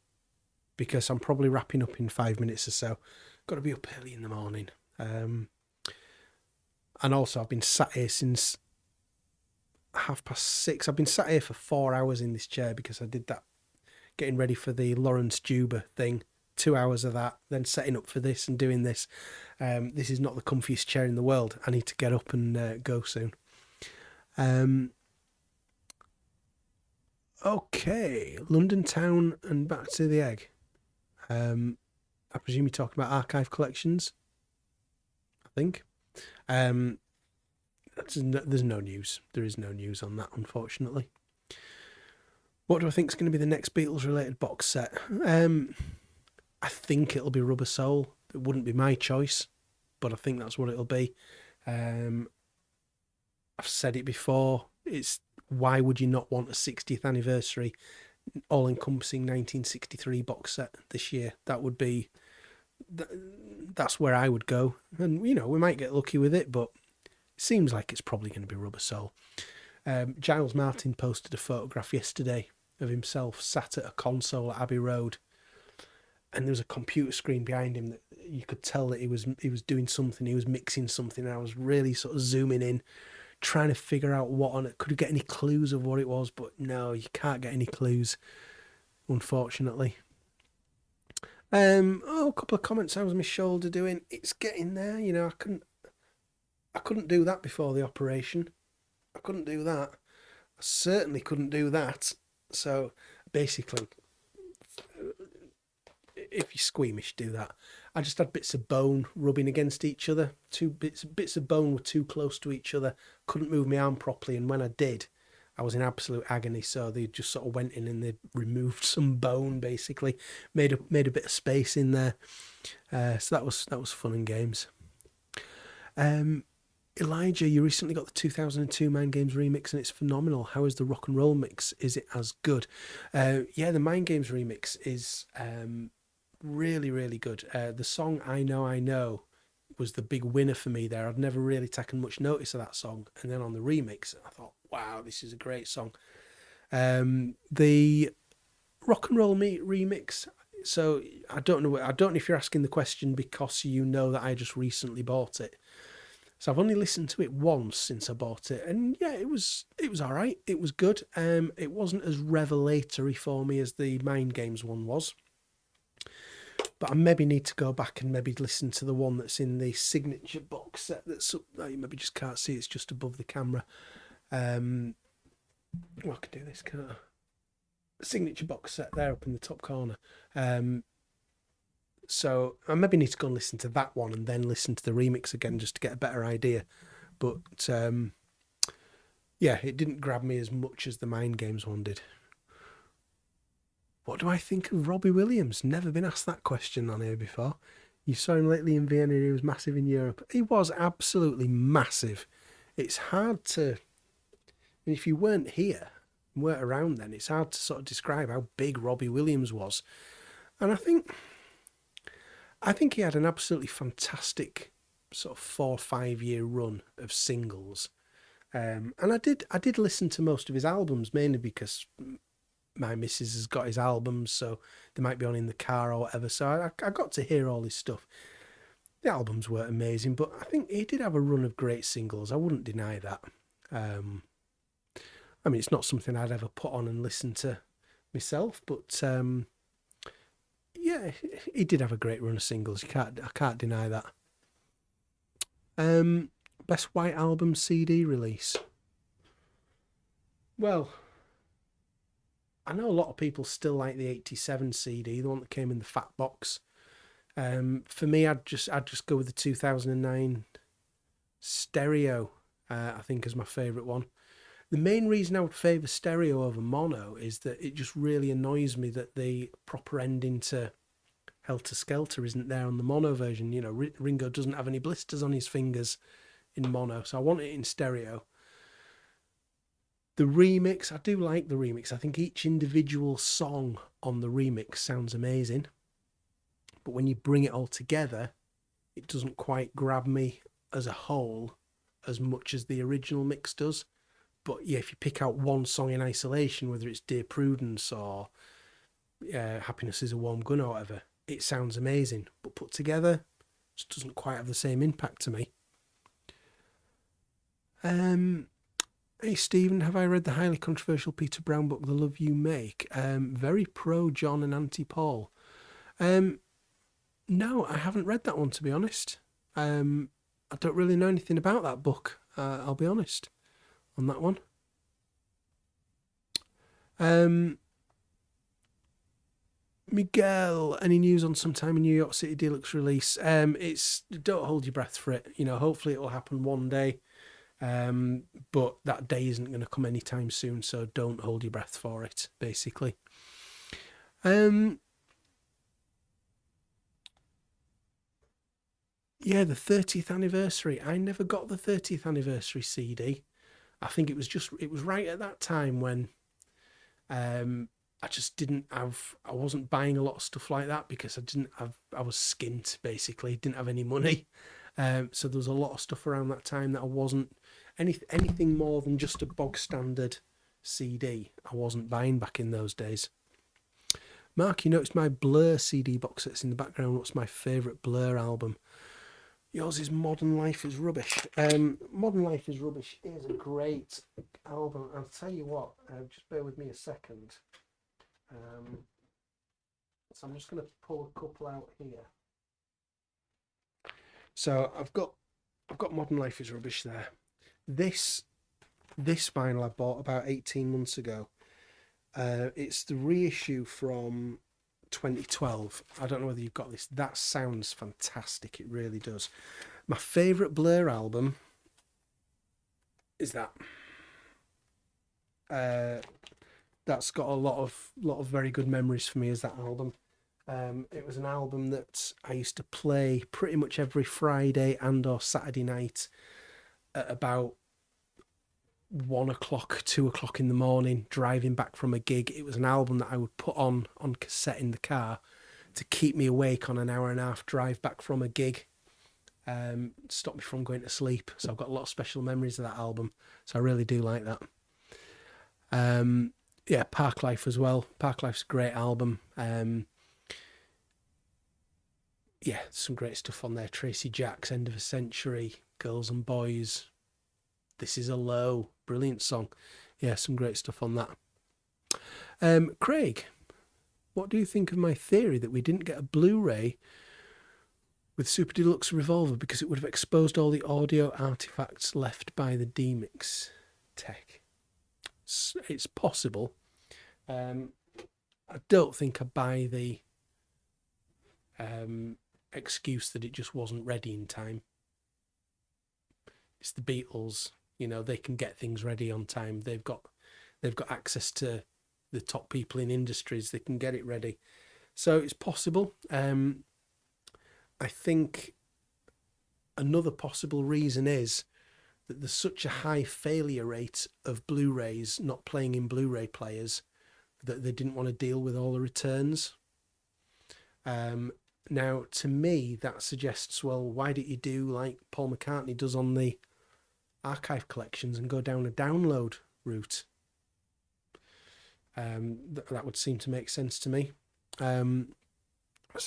Speaker 1: because I'm probably wrapping up in 5 minutes or so. Got to be up early in the morning. And also, I've been sat here since 6:30. I've been sat here for 4 hours in this chair because I did that, getting ready for the Lawrence Juba thing. 2 hours of that, then setting up for this and doing this. This is not the comfiest chair in the world. I need to get up and go soon. Okay, London Town and Back to the Egg. I presume you're talking about archive collections. I think. There's no news. There is no news on that, unfortunately. What do I think is going to be the next Beatles-related box set? I think it'll be Rubber Soul. It wouldn't be my choice, but I think that's what it'll be. I've said it before. It's why would you not want a 60th anniversary, all-encompassing 1963 box set this year? That would be. That's where I would go, and we might get lucky with it, but it seems like it's probably going to be Rubber Soul. Giles Martin posted a photograph yesterday of himself sat at a console at Abbey Road, and there was a computer screen behind him that you could tell that he was doing something. He was mixing something. And I was really sort of zooming in, trying to figure out what on it. Could get any clues of what it was, but no, you can't get any clues, unfortunately. A couple of comments. How's my shoulder doing? It's getting there. I couldn't do that before the operation. I couldn't do that. I certainly couldn't do that. So basically, if you're squeamish, do that. I just had bits of bone rubbing against each other. Bits of bone were too close to each other. Couldn't move my arm properly, and when I did, I was in absolute agony. So they just sort of went in and they removed some bone, basically, made a bit of space in there. So that was fun and games. Elijah, you recently got the 2002 Mind Games remix and it's phenomenal. How is the rock and roll mix? Is it as good? Yeah, the Mind Games remix is really, really good. The song I Know was the big winner for me there. I'd never really taken much notice of that song. And then on the remix, I thought, wow, this is a great song. The rock and roll remix. So I don't know if you're asking the question because you know that I just recently bought it. So I've only listened to it once since I bought it, and yeah, it was all right. It was good. It wasn't as revelatory for me as the Mind Games one was, but I maybe need to go back and maybe listen to the one that's in the signature box set. That's up. You maybe just can't see. It's just above the camera. Well, I can do this, can't I? Signature box set there up in the top corner. So I maybe need to go and listen to that one and then listen to the remix again just to get a better idea. But yeah, it didn't grab me as much as the Mind Games one did. What do I think of Robbie Williams? Never been asked that question on here before. You saw him lately in Vienna. He was massive in Europe. He was absolutely massive it's hard to, and if you weren't here, weren't around then, it's hard to sort of describe how big Robbie Williams was. And I think he had an absolutely fantastic sort of 4 or 5 year run of singles. And I did listen to most of his albums mainly because my missus has got his albums, so they might be on in the car or whatever. So I got to hear all his stuff. The albums were amazing, but I think he did have a run of great singles. I wouldn't deny that. Um, I mean, it's not something I'd ever put on and listen to myself, but yeah, he did have a great run of singles. I can't deny that. Um, Best White Album CD release. Well, I know a lot of people still like the '87 CD, the one that came in the fat box. For me, I'd just go with the 2009 stereo. I think is my favourite one. The main reason I would favour stereo over mono is that it just really annoys me that the proper ending to Helter Skelter isn't there on the mono version. You know, Ringo doesn't have any blisters on his fingers in mono, so I want it in stereo. The remix, I do like the remix. I think each individual song on the remix sounds amazing, but when you bring it all together, it doesn't quite grab me as a whole as much as the original mix does. But yeah, if you pick out one song in isolation, whether it's Dear Prudence or Happiness is a Warm Gun or whatever, it sounds amazing. But put together, it just doesn't quite have the same impact to me. Hey Stephen, have I read the highly controversial Peter Brown book, The Love You Make? Very pro John and anti Paul. Um, no, I haven't read that one to be honest. I don't really know anything about that book. I'll be honest on that one. Um, Miguel, any news on Sometime in New York City Deluxe release? It's don't hold your breath for it. You know, hopefully it will happen one day. But that day isn't going to come anytime soon, so don't hold your breath for it. Basically, um, yeah, the 30th anniversary. I never got the 30th anniversary CD. I think it was right at that time when um I just didn't have I wasn't buying a lot of stuff like that because I was skint basically, didn't have any money. So there was a lot of stuff around that time that I wasn't anything more than just a bog standard CD. I wasn't buying back in those days. Mark, you noticed my Blur CD box that's in the background. What's my favourite Blur album? Yours is Modern Life is Rubbish. Modern Life is Rubbish is a great album. I'll tell you what, just bear with me a second. Um, so I'm just going to pull a couple out here. So I've got Modern Life is Rubbish there. This vinyl I bought about 18 months ago. It's the reissue from 2012. I don't know whether you've got this. That sounds fantastic. It really does. My favourite Blur album is that. That's got a lot of very good memories for me as that album. It was an album that I used to play pretty much every Friday and or Saturday night at about 1 o'clock, 2 o'clock in the morning, driving back from a gig. It was an album that I would put on cassette in the car to keep me awake on an hour and a half drive back from a gig. Stop me from going to sleep. So I've got a lot of special memories of that album. So I really do like that. Yeah, Parklife as well. Parklife's a great album. Yeah, some great stuff on there. Tracy Jacks, End of a Century, Girls and Boys, This Is a Low, brilliant song. Yeah, some great stuff on that. Craig, what do you think of my theory that we didn't get a Blu-ray with Super Deluxe Revolver because it would have exposed all the audio artifacts left by the D-Mix tech? It's possible. I don't think I buy the excuse that it just wasn't ready in time. It's the Beatles, you know, they can get things ready on time. They've got access to the top people in industries. They can get it ready. So it's possible. I think another possible reason is that there's such a high failure rate of Blu-rays not playing in Blu-ray players that they didn't want to deal with all the returns. Now, to me, that suggests, well, why don't you do like Paul McCartney does on the archive collections and go down a download route? That would seem to make sense to me. So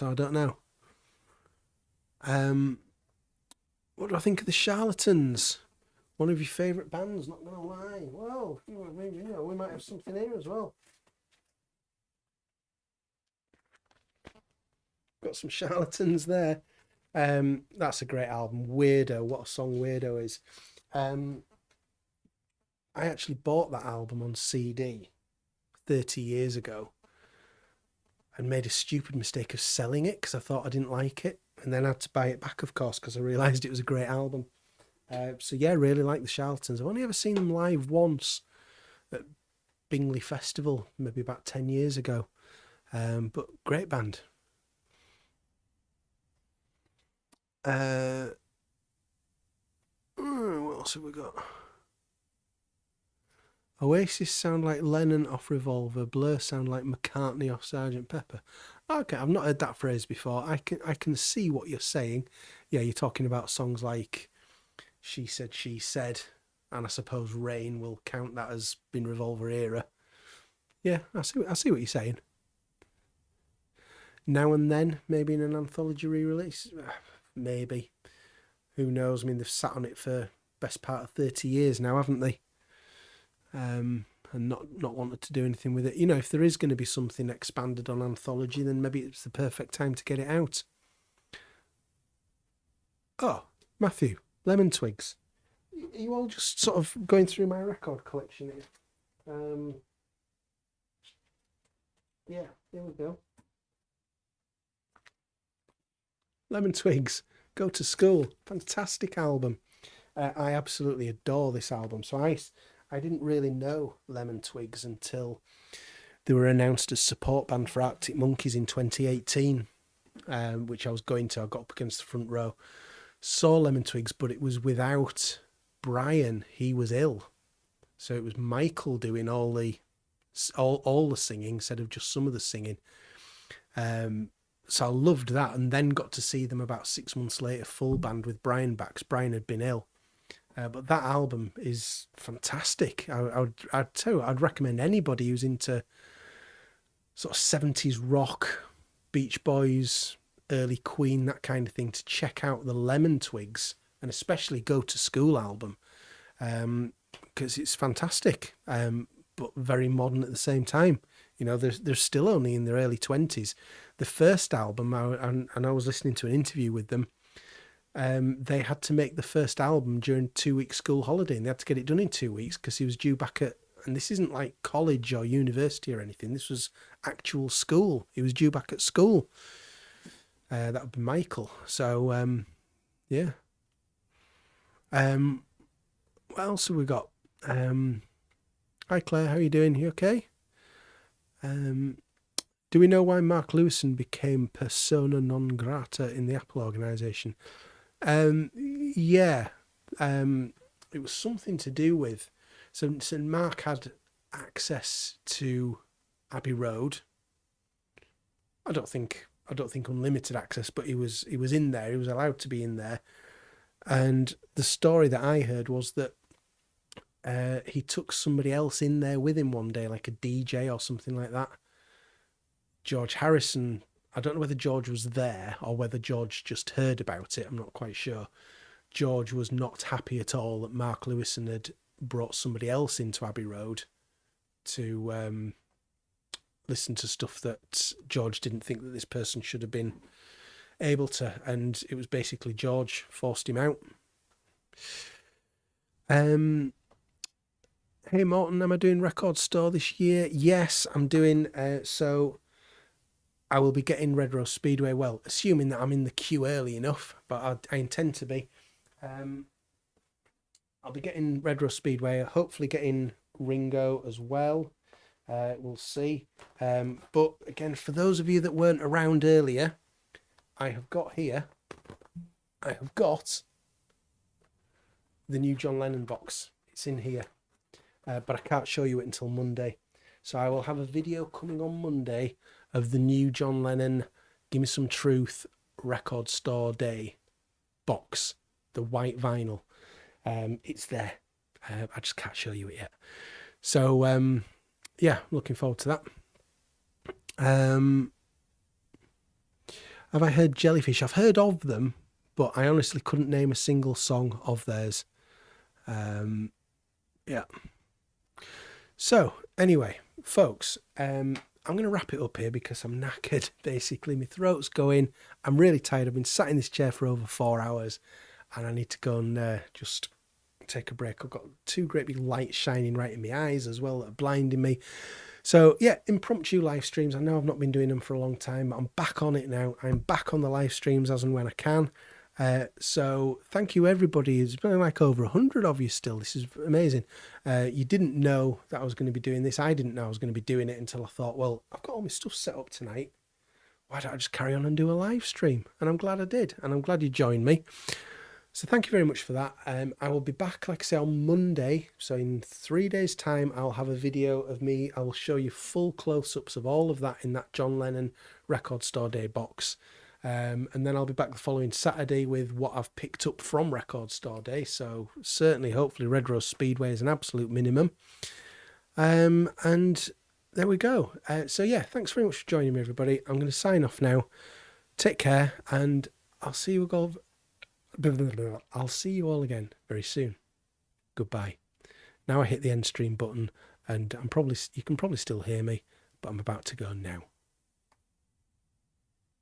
Speaker 1: I don't know. What do I think of the Charlatans? One of your favourite bands, not going to lie. Well, maybe, we might have something here as well. Got some Charlatans there. That's a great album. Weirdo, what a song Weirdo is. I actually bought that album on CD 30 years ago and made a stupid mistake of selling it because I thought I didn't like it, and then I had to buy it back, of course, because I realised it was a great album. So yeah, really like the Charlatans. I've only ever seen them live once at Bingley Festival, maybe about 10 years ago. But great band. What else have we got? Oasis sound like Lennon off Revolver. Blur sound like McCartney off Sgt. Pepper. Okay, I've not heard that phrase before. I can see what you're saying. Yeah, you're talking about songs like She Said, and I suppose Rain will count that as being Revolver era. Yeah, I see what you're saying. Now and Then, maybe in an anthology re-release, maybe. Who knows? I mean, they've sat on it for best part of 30 years now, haven't they? And not wanted to do anything with it. You know, if there is going to be something expanded on anthology, then maybe it's the perfect time to get it out. Oh, Matthew, Lemon Twigs. Are you all just sort of going through my record collection here? Yeah, here we go. Lemon Twigs, Go to School. Fantastic album. I absolutely adore this album. So I didn't really know Lemon Twigs until they were announced as support band for Arctic Monkeys in 2018, which I was going to. I got up against the front row. Saw Lemon Twigs, but it was without Brian. He was ill. So it was Michael doing all the singing instead of just some of the singing. So I loved that, and then got to see them about 6 months later, full band with Brian back, 'cause Brian had been ill. But that album is fantastic. I'd recommend anybody who's into sort of 70s rock, Beach Boys, early Queen, that kind of thing, to check out the Lemon Twigs, and especially Go to School album, because it's fantastic, but very modern at the same time. You know, they're still only in their early 20s. The first album, and I was listening to an interview with them, they had to make the first album during 2 week school holiday, and they had to get it done in 2 weeks because he was due back at, and this isn't like college or university or anything, this was actual school. He was due back at school. That would be Michael. So, yeah. What else have we got? Hi Claire, how are you doing? You okay? Do we know why Mark Lewison became persona non grata in the Apple organisation? Yeah, it was something to do with, so Mark had access to Abbey Road. I don't think unlimited access, but he was in there. He was allowed to be in there. And the story that I heard was that he took somebody else in there with him one day, like a DJ or something like that. George Harrison, I don't know whether George was there or whether George just heard about it. I'm not quite sure. George was not happy at all that Mark Lewison had brought somebody else into Abbey Road to listen to stuff that George didn't think that this person should have been able to. And it was basically George forced him out. Hey Morton, am I doing Record Store this year? Yes, I'm doing. So I will be getting Red Rose Speedway. Well, assuming that I'm in the queue early enough, but I intend to be. I'll be getting Red Rose Speedway. Hopefully, getting Ringo as well. We'll see. But again, for those of you that weren't around earlier, I have got the new John Lennon box. It's in here, but I can't show you it until Monday. So I will have a video coming on Monday of the new John Lennon Give Me Some Truth Record Store Day box, the white vinyl. It's there. I just can't show you it yet. So yeah, looking forward to that. Have I heard Jellyfish? I've heard of them, but I honestly couldn't name a single song of theirs. Yeah. So anyway, folks, I'm going to wrap it up here because I'm knackered, basically. My throat's going. I'm really tired. I've been sat in this chair for over 4 hours and I need to go and just take a break. I've got 2 great big lights shining right in my eyes as well that are blinding me. So yeah, impromptu live streams. I know I've not been doing them for a long time, but I'm back on it now. I'm back on the live streams as and when I can. So thank you everybody. There's been like over 100 of you still. This is amazing. You didn't know that I was going to be doing this. I didn't know I was going to be doing it until I thought, well, I've got all my stuff set up tonight. Why don't I just carry on and do a live stream? And I'm glad I did. And I'm glad you joined me. So thank you very much for that. I will be back, like I say, on Monday. So in 3 days' time, I'll have a video of me. I will show you full close-ups of all of that in that John Lennon Record Store Day box. And then I'll be back the following Saturday with what I've picked up from Record Store Day. So certainly, hopefully, Red Rose Speedway is an absolute minimum. And there we go. So yeah, thanks very much for joining me, everybody. I'm going to sign off now. Take care, and I'll see you all. I'll see you all again very soon. Goodbye. Now I hit the end stream button, and you can probably still hear me, but I'm about to go now.